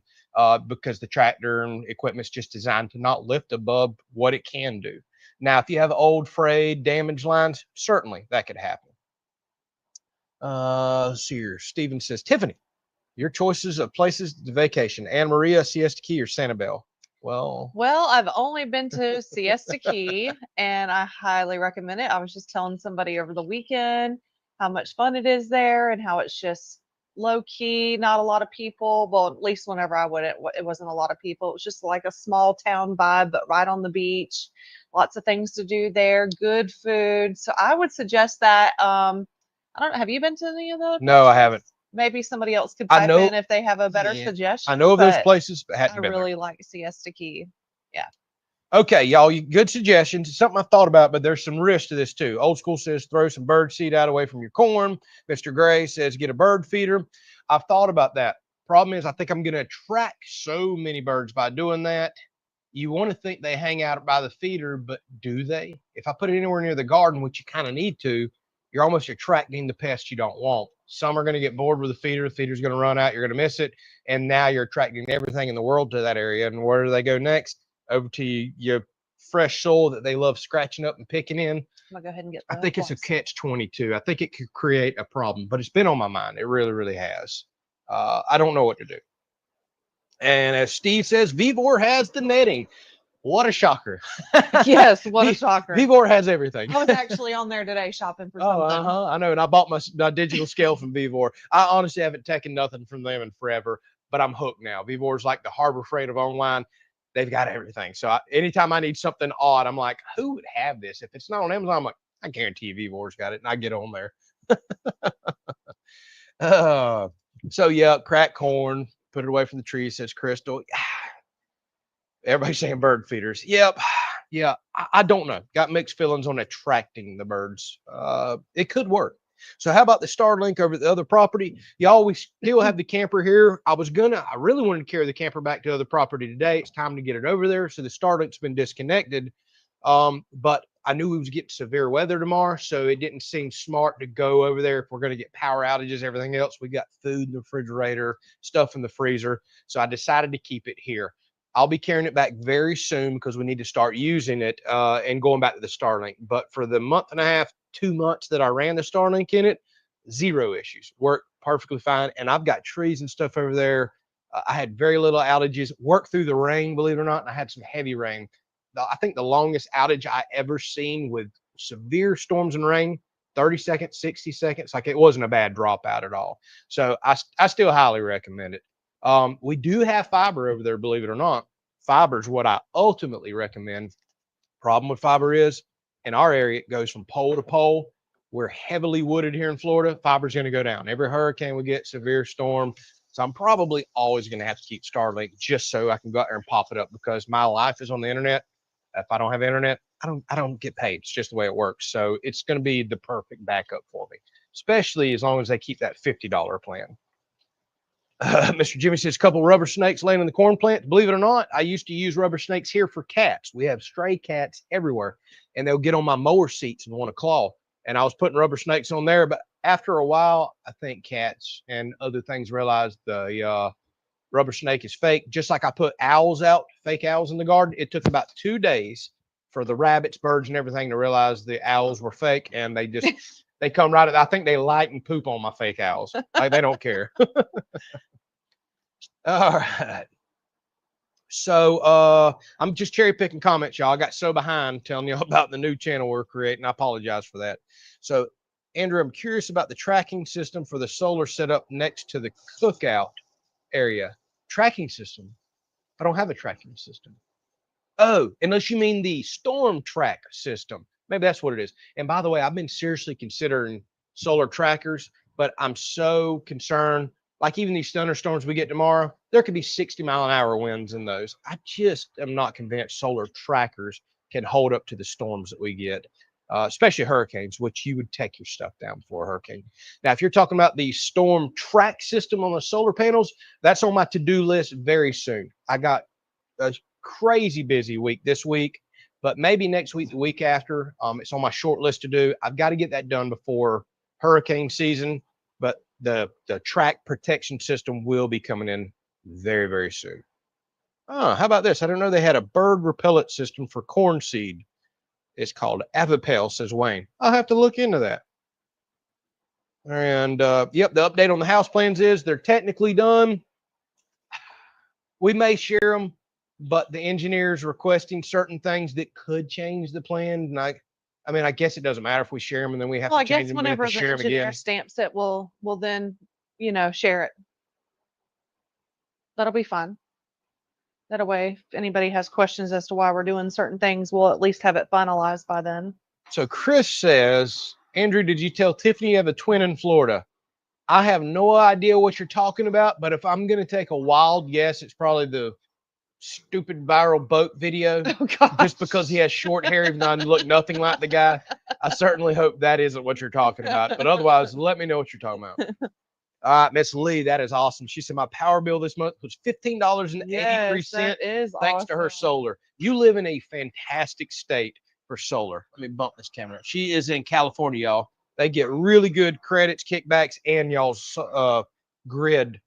because the tractor and equipment's just designed to not lift above what it can do. Now, if you have old, frayed, damaged lines, certainly that could happen. See here. Steven says, Tiffany, your choices of places to vacation: Anna Maria, Siesta Key, or Sanibel? Well, I've only been to Siesta Key, and I highly recommend it. I was just telling somebody over the weekend how much fun it is there and how it's just low key, not a lot of people. Well, at least whenever I went, it wasn't a lot of people. It was just like a small town vibe, but right on the beach. Lots of things to do there, good food. So I would suggest that. I don't know. Have you been to any of those? No, I haven't. Maybe somebody else could I type know- in if they have a better Yeah, suggestion. I know of those but places, but I hadn't been there. really like Siesta Key. Yeah. Okay, y'all, good suggestions. It's something I thought about, but there's some risk to this too. Old School says throw some bird seed out away from your corn. Mr. Gray says get a bird feeder. I've thought about that. Problem is, I think I'm going to attract so many birds by doing that. You want to think they hang out by the feeder, but do they? If I put it anywhere near the garden, which you kind of need to, you're almost attracting the pests you don't want. Some are going to get bored with the feeder. The feeder's going to run out. You're going to miss it. And now you're attracting everything in the world to that area. And where do they go next? Over to your fresh soil that they love scratching up and picking in. I'm gonna go ahead and get. I think it's a catch-22. I think it could create a problem, but it's been on my mind. It really, really has. I don't know what to do. And as Steve says, Vivor has the netting. What a shocker. Yes, what a shocker. Vivor has everything. I was actually on there today shopping for something. I know. And I bought my digital scale from Vivor. I honestly haven't taken nothing from them in forever, but I'm hooked now. Vivor's like the Harbor Freight of online. They've got everything. So anytime I need something odd, I'm like, who would have this? If it's not on Amazon, I'm like, I guarantee Vivor's got it. And I get on there. So, yeah, crack corn, put it away from the tree, says Crystal. Everybody's saying bird feeders. Yep. Yeah, I don't know. Got mixed feelings on attracting the birds. It could work. So how about the Starlink over at the other property? Y'all, we still have the camper here. I really wanted to carry the camper back to the other property today. It's time to get it over there. So the Starlink's been disconnected. But I knew we was getting severe weather tomorrow, so it didn't seem smart to go over there if we're going to get power outages, everything else. We got food in the refrigerator, stuff in the freezer. So I decided to keep it here. I'll be carrying it back very soon because we need to start using it and going back to the Starlink. But for the month and a half, 2 months that I ran the Starlink in it, zero issues. Worked perfectly fine. And I've got trees and stuff over there. I had very little outages. Worked through the rain, believe it or not, and I had some heavy rain. I think the longest outage I ever seen with severe storms and rain, 30 seconds, 60 seconds. Like, it wasn't a bad dropout at all. So I still highly recommend it. We do have fiber over there, believe it or not. Fiber is what I ultimately recommend. Problem with fiber is, in our area, it goes from pole to pole. We're heavily wooded here in Florida. Fiber's going to go down. Every hurricane we get, severe storm. So I'm probably always going to have to keep Starlink just so I can go out there and pop it up, because my life is on the internet. If I don't have internet, I don't get paid. It's just the way it works. So it's going to be the perfect backup for me, especially as long as they keep that $50 plan. Mr. Jimmy says, a couple rubber snakes laying in the corn plant. Believe it or not, I used to use rubber snakes here for cats. We have stray cats everywhere, and they'll get on my mower seats and want to claw. And I was putting rubber snakes on there, but after a while, I think cats and other things realized the rubber snake is fake. Just like I put owls out, fake owls in the garden. It took about 2 days for the rabbits, birds, and everything to realize the owls were fake, and they just they come right at. I think they light and poop on my fake owls. Like, they don't care. All right. So I'm just cherry picking comments, y'all. I got so behind telling y'all about the new channel we're creating. I apologize for that. So, Andrew, I'm curious about the tracking system for the solar setup next to the cookout area. Tracking system? I don't have a tracking system. Oh, unless you mean the storm track system. Maybe that's what it is. And by the way, I've been seriously considering solar trackers, but I'm so concerned. Like, even these thunderstorms we get tomorrow, there could be 60-mile-an-hour winds in those. I just am not convinced solar trackers can hold up to the storms that we get, especially hurricanes, which you would take your stuff down for a hurricane. Now, if you're talking about the storm track system on the solar panels, that's on my to-do list very soon. I got a crazy busy week this week, but maybe next week, the week after. It's on my short list to do. I've got to get that done before hurricane season, but the track protection system will be coming in very, very soon. Oh, how about this? I don't know they had a bird repellent system for corn seed. It's called Avipel, says Wayne. I'll have to look into that. And yep, the update on the house plans is they're technically done. We may share them, but the engineer's requesting certain things that could change the plan. And I mean, I guess it doesn't matter if we share them and then we have Well, to I guess change them. We have whenever to the share them engineer again. stamps it, we'll then, share it. That'll be fun. That way, if anybody has questions as to why we're doing certain things, we'll at least have it finalized by then. So Chris says, Andrew, did you tell Tiffany you have a twin in Florida? I have no idea what you're talking about, but if I'm going to take a wild guess, it's probably the stupid viral boat video. Oh, God. Just because he has short hair, even though I look nothing like the guy. I certainly hope that isn't what you're talking about. But otherwise, let me know what you're talking about. All right, Miss Lee, that is awesome. She said my power bill this month was $15.83. Yes, that is thanks to her awesome. solar. You live in a fantastic state for solar. Let me bump this camera. She is in California, y'all. They get really good credits, kickbacks, and y'all's grid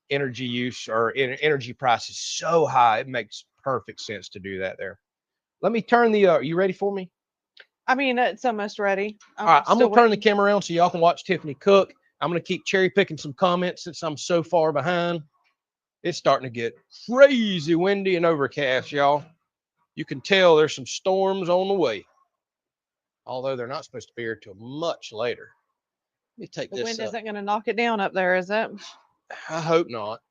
energy use or energy price is so high. It makes perfect sense to do that there. Let me turn the, are you ready for me? I mean, it's almost ready. All right, I'm going to turn the waiting. camera around so y'all can watch Tiffany cook. I'm going to keep cherry picking some comments since I'm so far behind. It's starting to get crazy windy and overcast, y'all. You can tell there's some storms on the way. Although they're not supposed to be here till much later. Let me take The this wind up. isn't going to knock it down up there, is it? I hope not.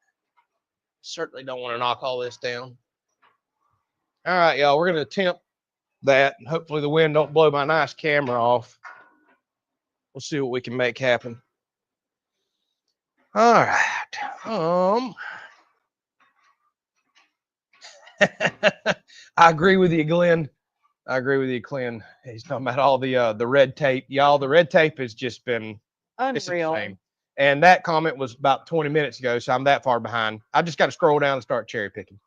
Certainly don't want to knock all this down. All right, y'all, we're going to attempt that. And hopefully the wind don't blow my nice camera off. We'll see what we can make happen. All right. I agree with you, Glenn. I agree with you, Glenn. He's talking about all the red tape. Y'all, the red tape has just been Unreal. insane. And that comment was about 20 minutes ago, so I'm that far behind. I just got to scroll down and start cherry picking.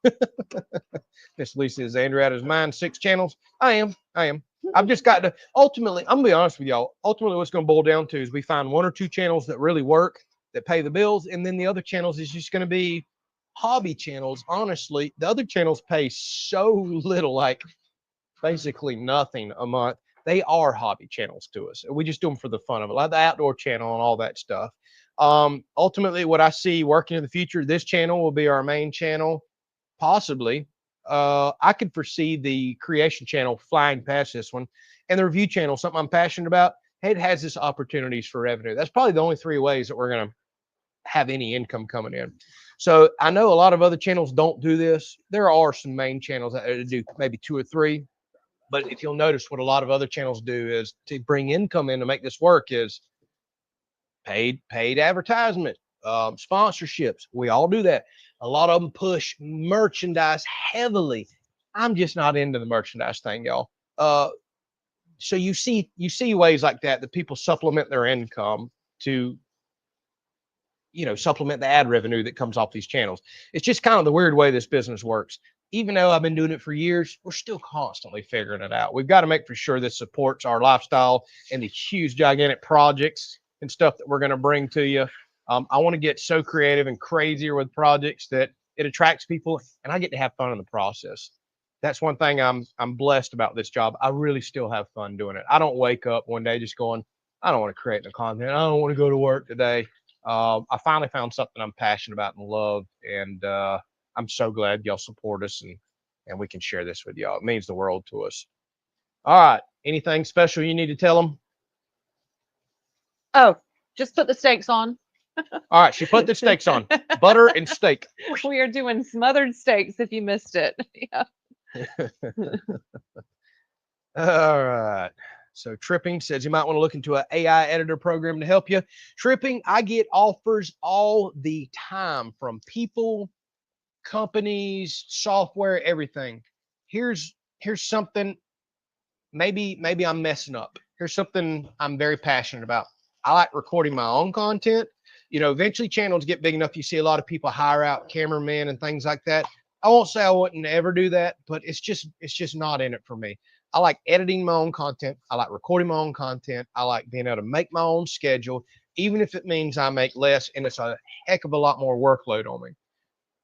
Miss Lisa is Andrew out of his mind, 6 channels. I am. I've just got to, ultimately, I'm going to be honest with y'all. Ultimately, what's going to boil down to is we find 1 or 2 channels that really work, that pay the bills, and then the other channels is just going to be hobby channels. Honestly, the other channels pay so little, like basically nothing a month. They are hobby channels to us. We just do them for the fun of it, like the outdoor channel and all that stuff. Ultimately, what I see working in the future, this channel will be our main channel, possibly. I could foresee the creation channel flying past this one, and the review channel, something I'm passionate about. It has this opportunities for revenue. That's probably the only 3 ways that we're going to have any income coming in. So I know a lot of other channels don't do this. There are some main channels that do maybe 2 or 3. But if you'll notice, what a lot of other channels do is to bring income in to make this work is paid advertisement, sponsorships. We all do that. A lot of them push merchandise heavily. I'm just not into the merchandise thing, y'all. So you see ways like that people supplement their income to, supplement the ad revenue that comes off these channels. It's just kind of the weird way this business works. Even though I've been doing it for years, we're still constantly figuring it out. We've got to make for sure this supports our lifestyle and the huge, gigantic projects and stuff that we're going to bring to you. I want to get so creative and crazier with projects that it attracts people, and I get to have fun in the process. That's one thing I'm blessed about this job. I really still have fun doing it. I don't wake up one day just going, I don't want to create the content. I don't want to go to work today. I finally found something I'm passionate about and love, and I'm so glad y'all support us and we can share this with y'all. It means the world to us. All right. Anything special you need to tell them? Oh, just put the steaks on. All right. She put the steaks on. Butter and steak. We are doing smothered steaks if you missed it. Yeah. All right. So Tripping says you might want to look into an AI editor program to help you. Tripping, I get offers all the time from people, companies, software, everything. Here's something. Maybe I'm messing up. Here's something I'm very passionate about. I like recording my own content. Eventually channels get big enough. You see a lot of people hire out cameramen and things like that. I won't say I wouldn't ever do that, but it's just not in it for me. I like editing my own content. I like recording my own content. I like being able to make my own schedule, even if it means I make less and it's a heck of a lot more workload on me.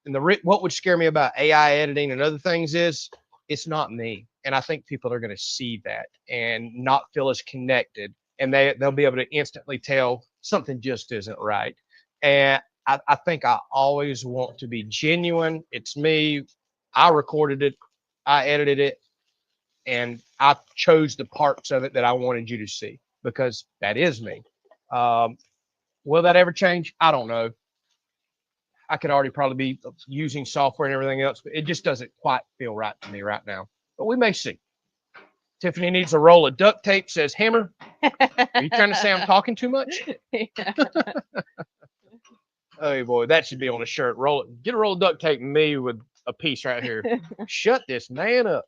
And what would scare me about AI editing and other things is it's not me. And I think people are going to see that and not feel as connected. And they'll be able to instantly tell something just isn't right. And I think I always want to be genuine. It's me. I recorded it. I edited it. And I chose the parts of it that I wanted you to see because that is me. Will that ever change? I don't know. I could already probably be using software and everything else, but it just doesn't quite feel right to me right now. But we may see. Tiffany needs a roll of duct tape, says Hammer. Are you trying to say I'm talking too much? Yeah. Oh boy, that should be on a shirt. Roll it. Get a roll of duct tape and me with a piece right here. Shut this man up.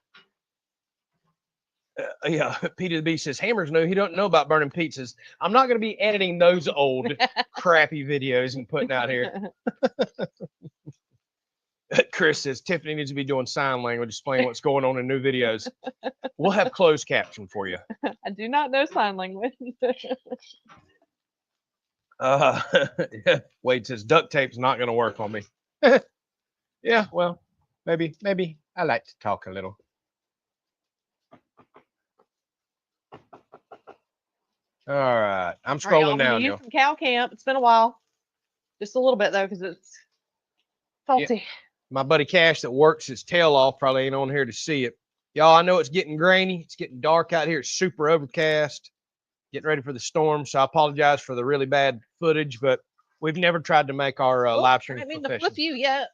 Yeah, Peter the Bee says Hammers no, he don't know about burning pizzas. I'm not going to be editing those old crappy videos and putting out here. Chris says Tiffany needs to be doing sign language, explaining what's going on in new videos. We'll have closed caption for you. I do not know sign language. Wade says duct tape's not going to work on me. Yeah, well, maybe I like to talk a little. All right, I'm scrolling down. now. Some cow camp. It's been a while, just a little bit though, because it's salty. Yeah. My buddy Cash that works his tail off probably ain't on here to see it. Y'all, I know it's getting grainy. It's getting dark out here. It's super overcast. Getting ready for the storm. So I apologize for the really bad footage, but we've never tried to make our live stream I didn't mean professional. to flip you yet.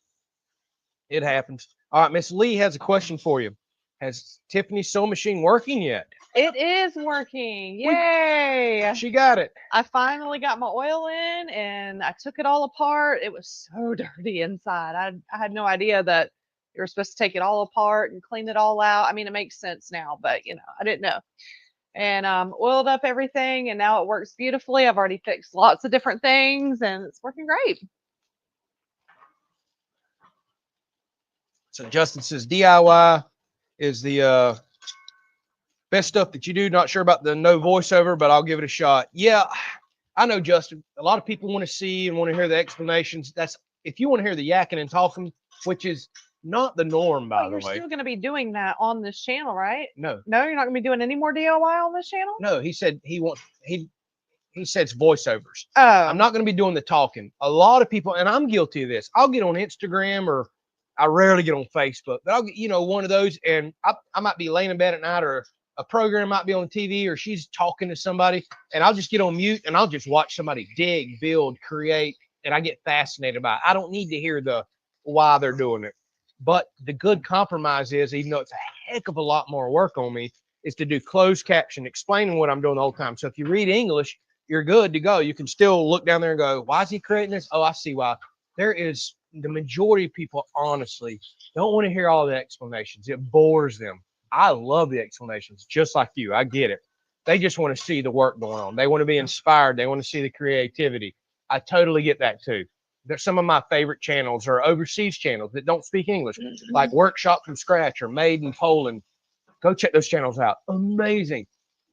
It happens. All right, Miss Lee has a question for you. Has Tiffany's sewing machine working yet? It is working. Yay. She got it. I finally got my oil in and I took it all apart. It was so dirty inside. I had no idea that you were supposed to take it all apart and clean it all out. I mean, it makes sense now, but I didn't know. And oiled up everything and now it works beautifully. I've already fixed lots of different things and it's working great. So Justin says DIY is the best stuff that you do. Not sure about the no voiceover, but I'll give it a shot. Yeah, I know, Justin. A lot of people want to see and want to hear the explanations. That's if you want to hear the yakking and talking, which is not the norm, by the way. You're still going to be doing that on this channel, right? No. No, you're not going to be doing any more DIY on this channel? No, he said he says voiceovers. Oh. I'm not going to be doing the talking. A lot of people, and I'm guilty of this. I'll get on Instagram or I rarely get on Facebook, but I'll get, one of those, and I might be laying in bed at night or a program might be on TV or she's talking to somebody and I'll just get on mute and I'll just watch somebody dig, build, create, and I get fascinated by it. I don't need to hear the why they're doing it. But the good compromise is, even though it's a heck of a lot more work on me, is to do closed caption, explaining what I'm doing the whole time. So if you read English, you're good to go. You can still look down there and go, why is he creating this? Oh, I see why. There is the majority of people, honestly, don't want to hear all the explanations. It bores them. I love the explanations, just like you. I get it. They just want to see the work going on. They want to be inspired. They want to see the creativity. I totally get that too. There's some of my favorite channels are overseas channels that don't speak English, like Workshop from Scratch or Made in Poland. Go check those channels out. Amazing.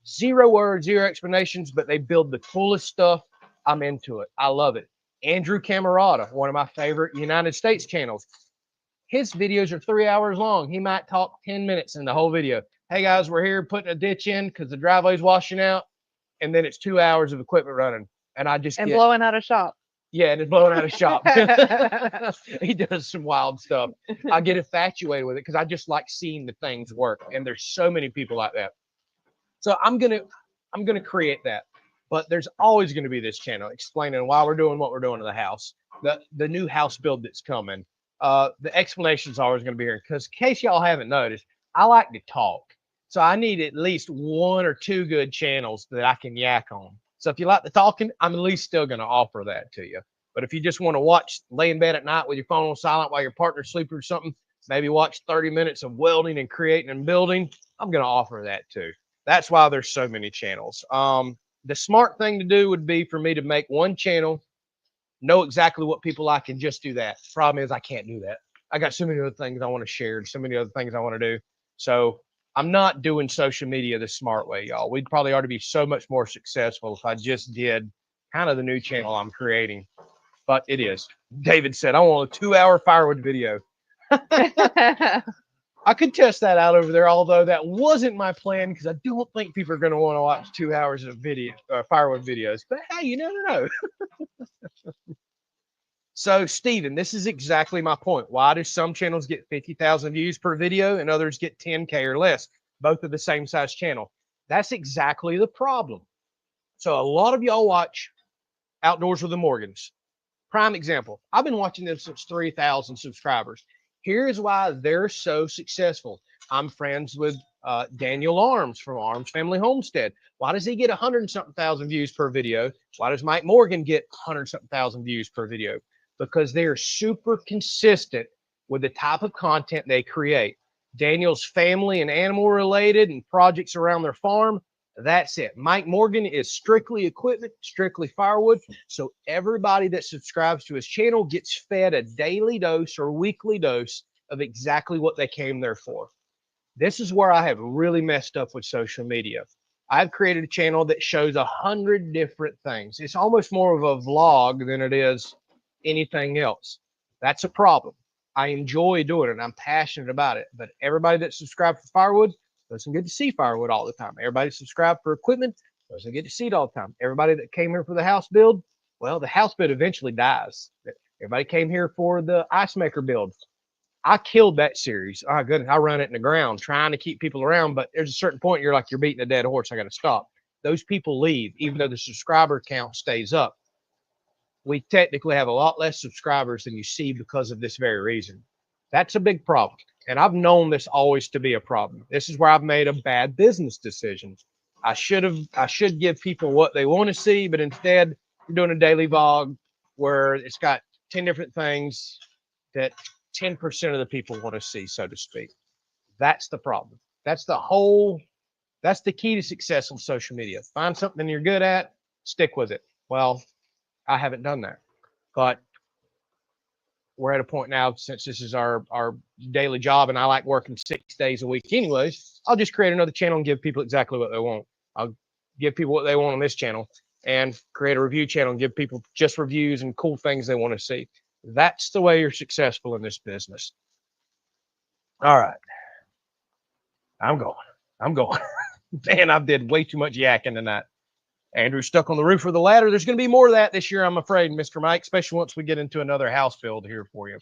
0 words, 0 explanations, but they build the coolest stuff. I'm into it. I love it. Andrew Camerata, one of my favorite United States channels. His videos are 3 hours long. He might talk 10 minutes in the whole video. Hey guys, we're here putting a ditch in because the driveway's washing out. And then it's 2 hours of equipment running. And I just blowing out a shop. Yeah, and it's blowing out a shop. He does some wild stuff. I get infatuated with it because I just like seeing the things work. And there's so many people like that. So I'm gonna create that. But there's always gonna be this channel explaining why we're doing what we're doing to the house. The new house build that's coming. The explanation is always gonna be here. Because in case y'all haven't noticed, I like to talk. So I need at least 1 or 2 good channels that I can yak on. So if you like the talking, I'm at least still going to offer that to you. But if you just want to watch, lay in bed at night with your phone on silent while your partner's sleeping or something, maybe watch 30 minutes of welding and creating and building, I'm going to offer that too. That's why there's so many channels. The smart thing to do would be for me to make one channel, know exactly what people like, and just do that. Problem is I can't do that. I got so many other things I want to share, so many other things I want to do. So I'm not doing social media the smart way, y'all. We'd probably ought to be so much more successful if I just did kind of the new channel I'm creating. But it is. David said, I want a 2-hour firewood video. I could test that out over there, although that wasn't my plan because I don't think people are going to want to watch 2 hours of video, firewood videos. But hey, you never know. So, Steven, this is exactly my point. Why do some channels get 50,000 views per video and others get 10K or less? Both are the same size channel. That's exactly the problem. So, a lot of y'all watch Outdoors with the Morgans. Prime example. I've been watching them since 3,000 subscribers. Here's why they're so successful. I'm friends with Daniel Arms from Arms Family Homestead. Why does he get 100-something thousand views per video? Why does Mike Morgan get 100-something thousand views per video? Because they're super consistent with the type of content they create. Daniel's family and animal related and projects around their farm. That's it. Mike Morgan is strictly equipment, strictly firewood. So everybody that subscribes to his channel gets fed a daily dose or weekly dose of exactly what they came there for. This is where I have really messed up with social media. I've created a channel that shows 100 different things. It's almost more of a vlog than it is anything else. That's a problem. I enjoy doing it. I'm passionate about it. But everybody that subscribed for firewood doesn't get to see firewood all the time. Everybody subscribed for equipment doesn't get to see it all the time. Everybody that came here for the house build, well, the house build eventually dies. Everybody came here for the ice maker build. I killed that series. Oh, goodness, I run it in the ground trying to keep people around, but there's a certain point you're like, you're beating a dead horse. I got to stop. Those people leave, even though the subscriber count stays up. We technically have a lot less subscribers than you see because of this very reason. That's a big problem. And I've known this always to be a problem. This is where I've made a bad business decision. I should give people what they want to see, but instead I'm doing a daily vlog where it's got 10 different things that 10% of the people want to see, so to speak. That's the problem. That's the key to success on social media. Find something you're good at, stick with it. Well, I haven't done that, but we're at a point now, since this is our daily job and I like working 6 days a week anyways, I'll just create another channel and give people exactly what they want. I'll give people what they want on this channel and create a review channel and give people just reviews and cool things they want to see. That's the way you're successful in this business. All right. I'm going. Man, I did way too much yakking tonight. Andrew's stuck on the roof of the ladder. There's going to be more of that this year, I'm afraid, Mr. Mike, especially once we get into another house build here for you.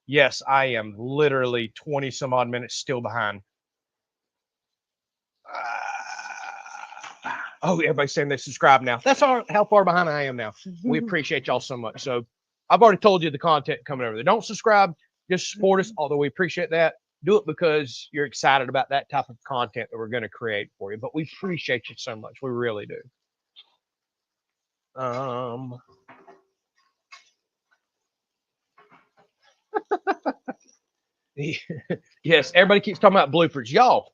Yes, I am literally 20 some odd minutes still behind. Oh, everybody's saying they subscribe now. That's how far behind I am now. We appreciate y'all so much. So I've already told you the content coming over there. Don't subscribe, just support us, although we appreciate that. Do it because you're excited about that type of content that we're going to create for you. But we appreciate you so much. We really do. Yes, everybody keeps talking about bloopers. Y'all,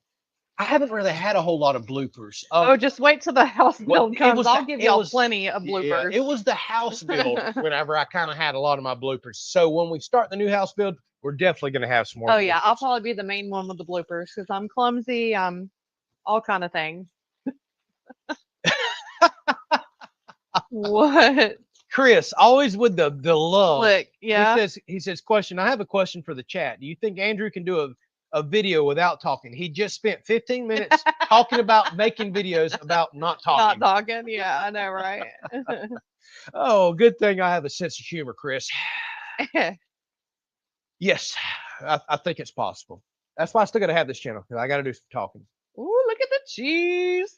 I haven't really had a whole lot of bloopers. Oh, just wait till the house build comes. I'll give y'all was plenty of bloopers. Yeah, it was the house build whenever I kind of had a lot of my bloopers. So when we start the new house build, we're definitely going to have some more. Oh yeah, I'll probably be the main one with the bloopers because I'm clumsy. I'm all kind of things. What? Chris, always with the love. Look, yeah. He says, question. I have a question for the chat. Do you think Andrew can do a video without talking? He just spent 15 minutes talking about making videos about not talking. Not talking. Yeah, I know, right? Oh, good thing I have a sense of humor, Chris. Yes, I think it's possible. That's why I still got to have this channel, because I got to do some talking. Ooh, look at the cheese.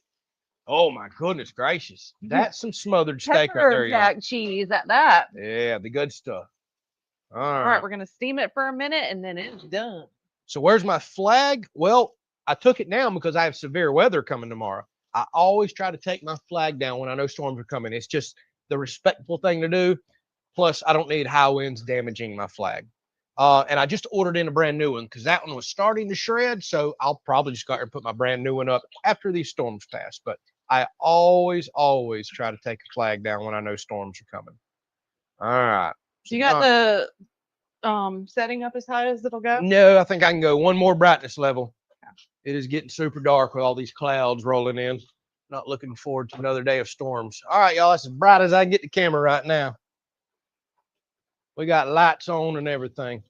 Oh my goodness gracious. That's some smothered steak right there. Jack cheese at that. Yeah, the good stuff. All right, we're going to steam it for a minute and then it's done. So where's my flag? Well, I took it down because I have severe weather coming tomorrow. I always try to take my flag down when I know storms are coming. It's just the respectful thing to do. Plus, I don't need high winds damaging my flag. And I just ordered in a brand new one because that one was starting to shred. So I'll probably just go out and put my brand new one up after these storms pass. But I always try to take a flag down when I know storms are coming. All right. You got setting up as high as it'll go? No, I think I can go one more brightness level. It is getting super dark with all these clouds rolling in. Not looking forward to another day of storms. All right, y'all, that's as bright as I can get the camera right now. We got lights on and everything.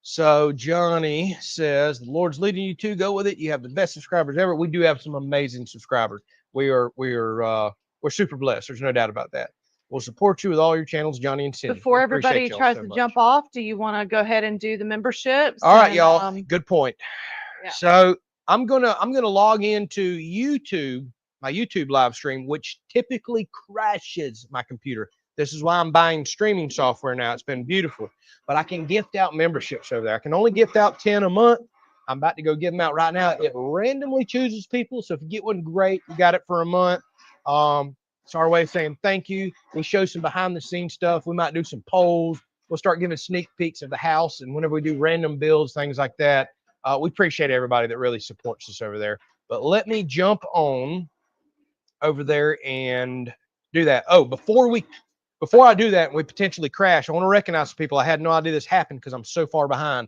So Johnny says, the Lord's leading you to go with it. You have the best subscribers ever. We do have some amazing subscribers. We're super blessed. There's no doubt about that. We'll support you with all your channels, Johnny and Cindy. Before everybody tries to jump off, do you want to go ahead and do the memberships? All right, y'all. Good point. Yeah. So I'm gonna log into YouTube, my YouTube live stream, which typically crashes my computer. This is why I'm buying streaming software now. It's been beautiful. But I can gift out memberships over there. I can only gift out 10 a month. I'm about to go give them out right now. It randomly chooses people. So if you get one, great. You got it for a month. It's our way of saying thank you. We show some behind the scenes stuff. We might do some polls. We'll start giving sneak peeks of the house. And whenever we do random builds, things like that, we appreciate everybody that really supports us over there. But let me jump on over there and do that. Oh, before I do that and we potentially crash, I want to recognize some people. I had no idea this happened because I'm so far behind.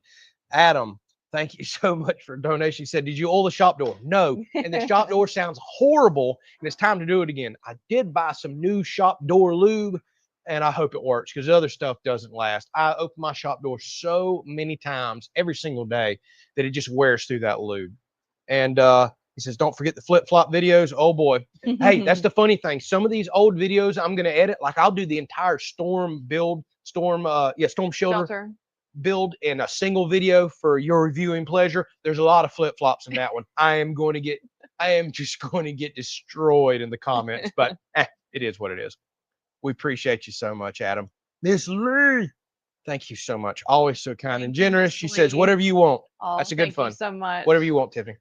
Adam, thank you so much for a donation. He said, did you oil the shop door? No. And the shop door sounds horrible, and it's time to do it again. I did buy some new shop door lube, and I hope it works because the other stuff doesn't last. I open my shop door so many times every single day that it just wears through that lube. And he says, don't forget the flip-flop videos. Oh, boy. Hey, that's the funny thing. Some of these old videos I'm going to edit. Like, I'll do the entire storm shelter build in a single video for your viewing pleasure. There's a lot of flip-flops in that one. I am just going to get destroyed in the comments. But it is what it is. We appreciate you so much, Adam. Miss Lee, thank you so much. Always so kind and generous. She says, whatever you want. Oh, that's a good fun. Thank you so much. Whatever you want, Tiffany.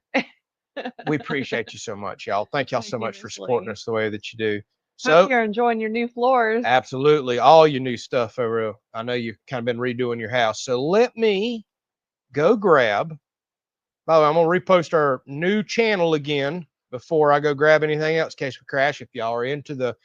We appreciate you so much, y'all. Thank y'all so much for supporting us the way that you do. So hope you're enjoying your new floors. Absolutely. All your new stuff over. I know you've kind of been redoing your house. So let me go grab. By the way, I'm going to repost our new channel again before I go grab anything else in case we crash. If y'all are into the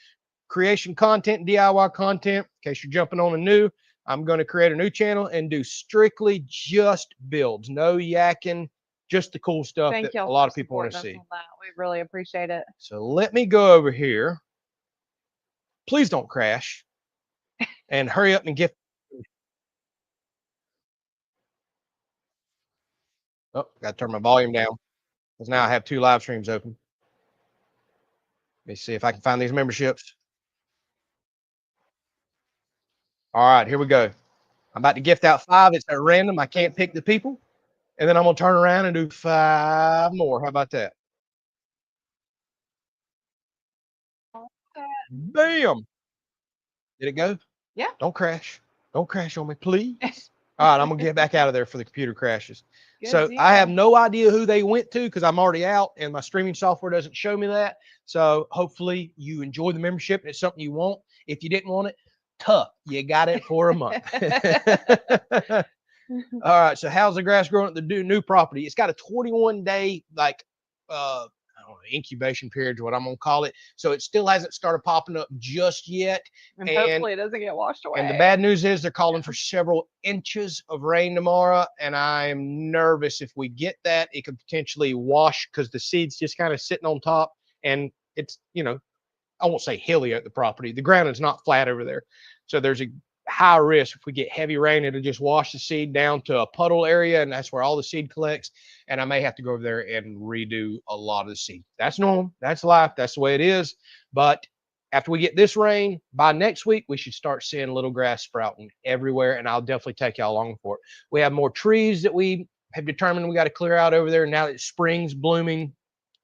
creation content, DIY content, in case you're jumping on a new, I'm going to create a new channel and do strictly just builds. No yakking, just the cool stuff that a lot of people want to see. We really appreciate it. So let me go over here. Please don't crash. And hurry up and get. Oh, got to turn my volume down because now I have 2 live streams open. Let me see if I can find these memberships. All right, here we go. I'm about to gift out 5. It's at random. I can't pick the people. And then I'm going to turn around and do 5 more. How about that? Bam. Did it go? Yeah. Don't crash. Don't crash on me, please. All right, I'm going to get back out of there for the computer crashes. So deal. I have no idea who they went to because I'm already out and my streaming software doesn't show me that. So hopefully you enjoy the membership and it's something you want. If you didn't want it, tough. You got it for a month. All right. So how's the grass growing at the new property? It's got a 21-day incubation period is what I'm gonna call it. So it still hasn't started popping up just yet. And hopefully it doesn't get washed away. And the bad news is they're calling for several inches of rain tomorrow. And I'm nervous if we get that, it could potentially wash because the seed's just kind of sitting on top. And it's, I won't say hilly at the property. The ground is not flat over there. So there's a high risk if we get heavy rain, it'll just wash the seed down to a puddle area, and that's where all the seed collects. And I may have to go over there and redo a lot of the seed. That's normal. That's life. That's the way it is. But after we get this rain, by next week, we should start seeing little grass sprouting everywhere, and I'll definitely take y'all along for it. We have more trees that we have determined we got to clear out over there. Now that spring's blooming,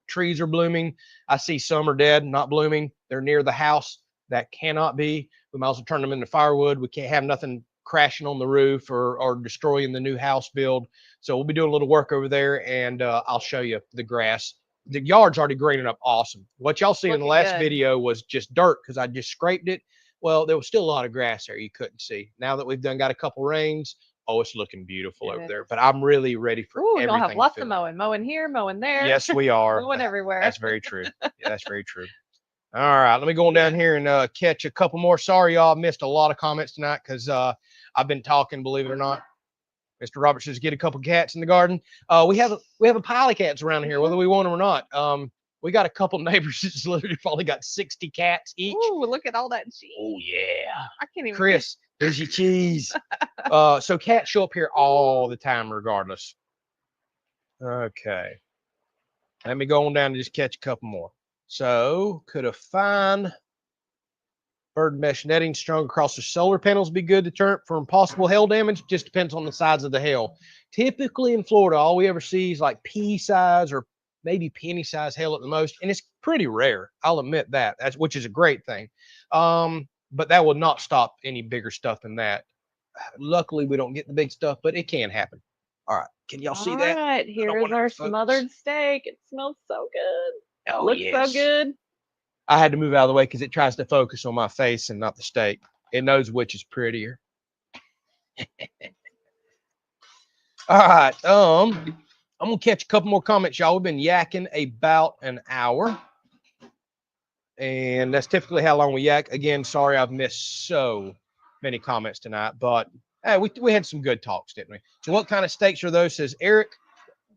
trees are blooming. I see some are dead, not blooming. They're near the house. That cannot be. We might also turn them into firewood. We can't have nothing crashing on the roof or destroying the new house build. So we'll be doing a little work over there, and I'll show you the grass. The yard's already greening up awesome. What y'all see in the last video was just dirt because I just scraped it. Well, there was still a lot of grass there you couldn't see. Now that we've got a couple rains, oh, it's looking beautiful over there. But I'm really ready for everything. We'll have lots of mowing there, mowing there. Yes, we are. Mowing everywhere. That's very true. Yeah, that's very true. All right, let me go on down here and catch a couple more. Sorry, y'all, missed a lot of comments tonight because I've been talking, believe it or not. Mr. Robert says, get a couple cats in the garden. We have a pile of cats around here, whether we want them or not. We got a couple neighbors that's literally probably got 60 cats each. Ooh, look at all that cheese. Oh, yeah. I can't even. Chris, here's your cheese. So cats show up here all the time regardless. Okay. Let me go on down and just catch a couple more. So could a fine bird mesh netting strung across the solar panels be good to deterrent from possible hail damage? Just depends on the size of the hail. Typically in Florida, all we ever see is like pea size or maybe penny size hail at the most, and it's pretty rare. I'll admit that, which is a great thing. But that will not stop any bigger stuff than that. Luckily, we don't get the big stuff, but it can happen. All right, can y'all see that? All right, here's our smothered steak. It smells so good. Oh, looks yes. so good. I had to move out of the way because it tries to focus on my face and not the steak. It knows which is prettier. All right. I'm gonna catch a couple more comments, y'all. We've been yakking about an hour, and that's typically how long we yak. Again, sorry I've missed so many comments tonight, but hey, we had some good talks, didn't we? So, what kind of steaks are those? Says Eric.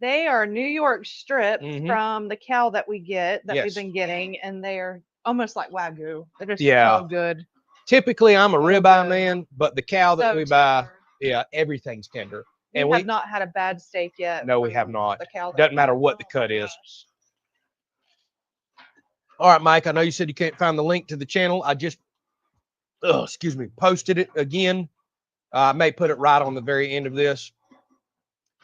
They are New York strips Mhm. from the cow that we get, that we've Yes. been getting, and they are almost like Wagyu. They're just Yeah. so good. Typically, I'm a So ribeye good. man, but the cow that So we buy, tender. yeah, everything's tender. We And have not had a bad steak yet. No, we from have not. The cow that Doesn't we matter get. what the Oh cut my is. gosh. All right, Mike, I know you said you can't find the link to the channel. I just, excuse me, posted it again. I may put it right on the very end of this.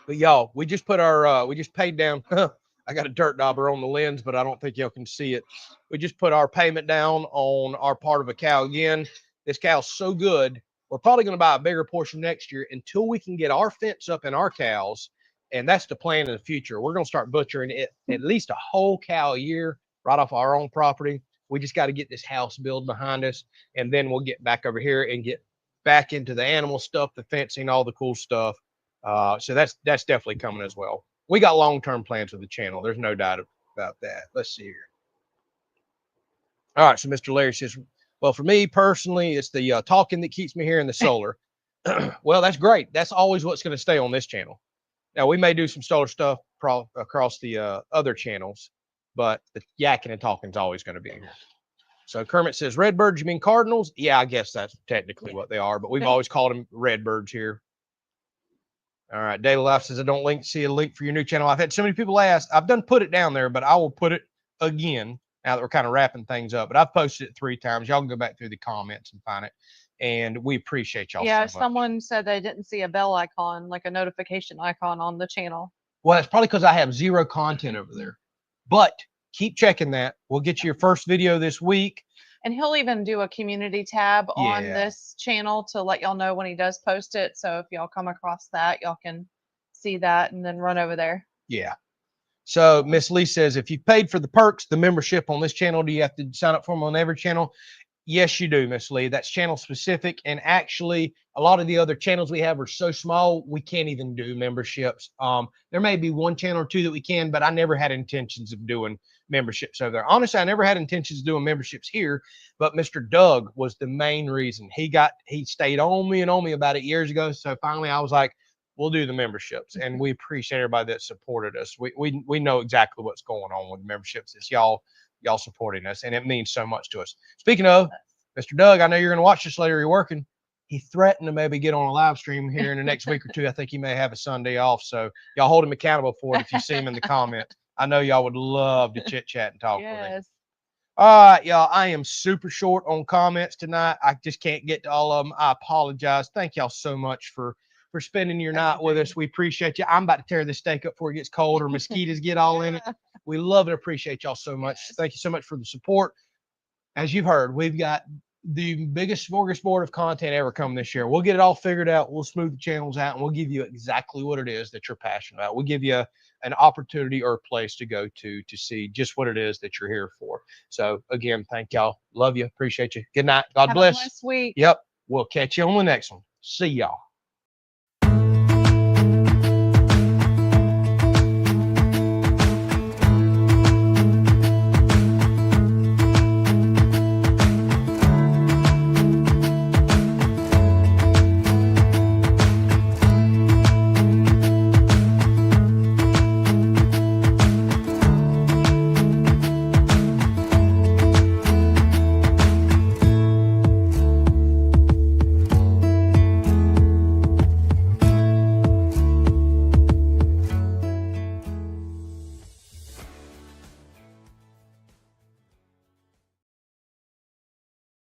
But y'all, we just put our, we just paid down. I got a dirt dauber on the lens, but I don't think y'all can see it. We just put our payment down on our part of a cow again. This cow's so good. We're probably going to buy a bigger portion next year until we can get our fence up in our cows. And that's the plan in the future. We're going to start butchering it at least a whole cow a year right off our own property. We just got to get this house built behind us. And then we'll get back over here and get back into the animal stuff, the fencing, all the cool stuff. So that's definitely coming as well. We got long-term plans with the channel. There's no doubt about that. Let's see here. All right. So Mr. Larry says, well, for me personally, it's the talking that keeps me here in the solar. Well, that's great. That's always what's going to stay on this channel. Now, we may do some solar stuff across the other channels, but the yakking and talking is always going to be here. So Kermit says, redbirds, you mean cardinals? Yeah, I guess that's technically what they are, but we've always called them redbirds here. All right. Daily Life says, I don't see a link for your new channel. I've had so many people ask. I've put it down there, but I will put it again now that we're kind of wrapping things up. But I've posted it 3 times. Y'all can go back through the comments and find it. And we appreciate y'all Yeah, so much. someone said they didn't see a bell icon, like a notification icon on the channel. Well, it's probably because I have 0 content over there. But keep checking that. We'll get you your first video this week. And he'll even do a community tab on this channel to let y'all know when he does post it. So if y'all come across that, y'all can see that and then run over there. Yeah. So Miss Lee says, if you paid for the perks, the membership on this channel, do you have to sign up for them on every channel? Yes, you do, Miss Lee. That's channel specific. And actually, a lot of the other channels we have are so small, we can't even do memberships. There may be 1 channel or 2 that we can, but I never had intentions of doing memberships over there. Honestly, I never had intentions of doing memberships here, but Mr. Doug was the main reason. He stayed on me about it years ago. So finally I was like, we'll do the memberships, and we appreciate everybody that supported us. We know exactly what's going on with the memberships. It's y'all supporting us, and it means so much to us. Speaking of, Mr. Doug, I know you're going to watch this later. You're working. He threatened to maybe get on a live stream here in the next week or 2. I think he may have a Sunday off. So y'all hold him accountable for it if you see him in the comments. I know y'all would love to chit chat and talk with him. All right, y'all. I am super short on comments tonight. I just can't get to all of them. I apologize. Thank y'all so much for spending your night with us. We appreciate you. I'm about to tear this steak up before it gets cold or mosquitoes get all in it. We love and appreciate y'all so much. Thank you so much for the support. As you've heard, we've got the biggest smorgasbord of content ever coming this year. We'll get it all figured out. We'll smooth the channels out, and we'll give you exactly what it is that you're passionate about. We'll give you an opportunity or a place to go to see just what it is that you're here for. So again, thank y'all. Love you. Appreciate you. Good night. God bless. Have a blessed week. Yep. We'll catch you on the next one. See y'all.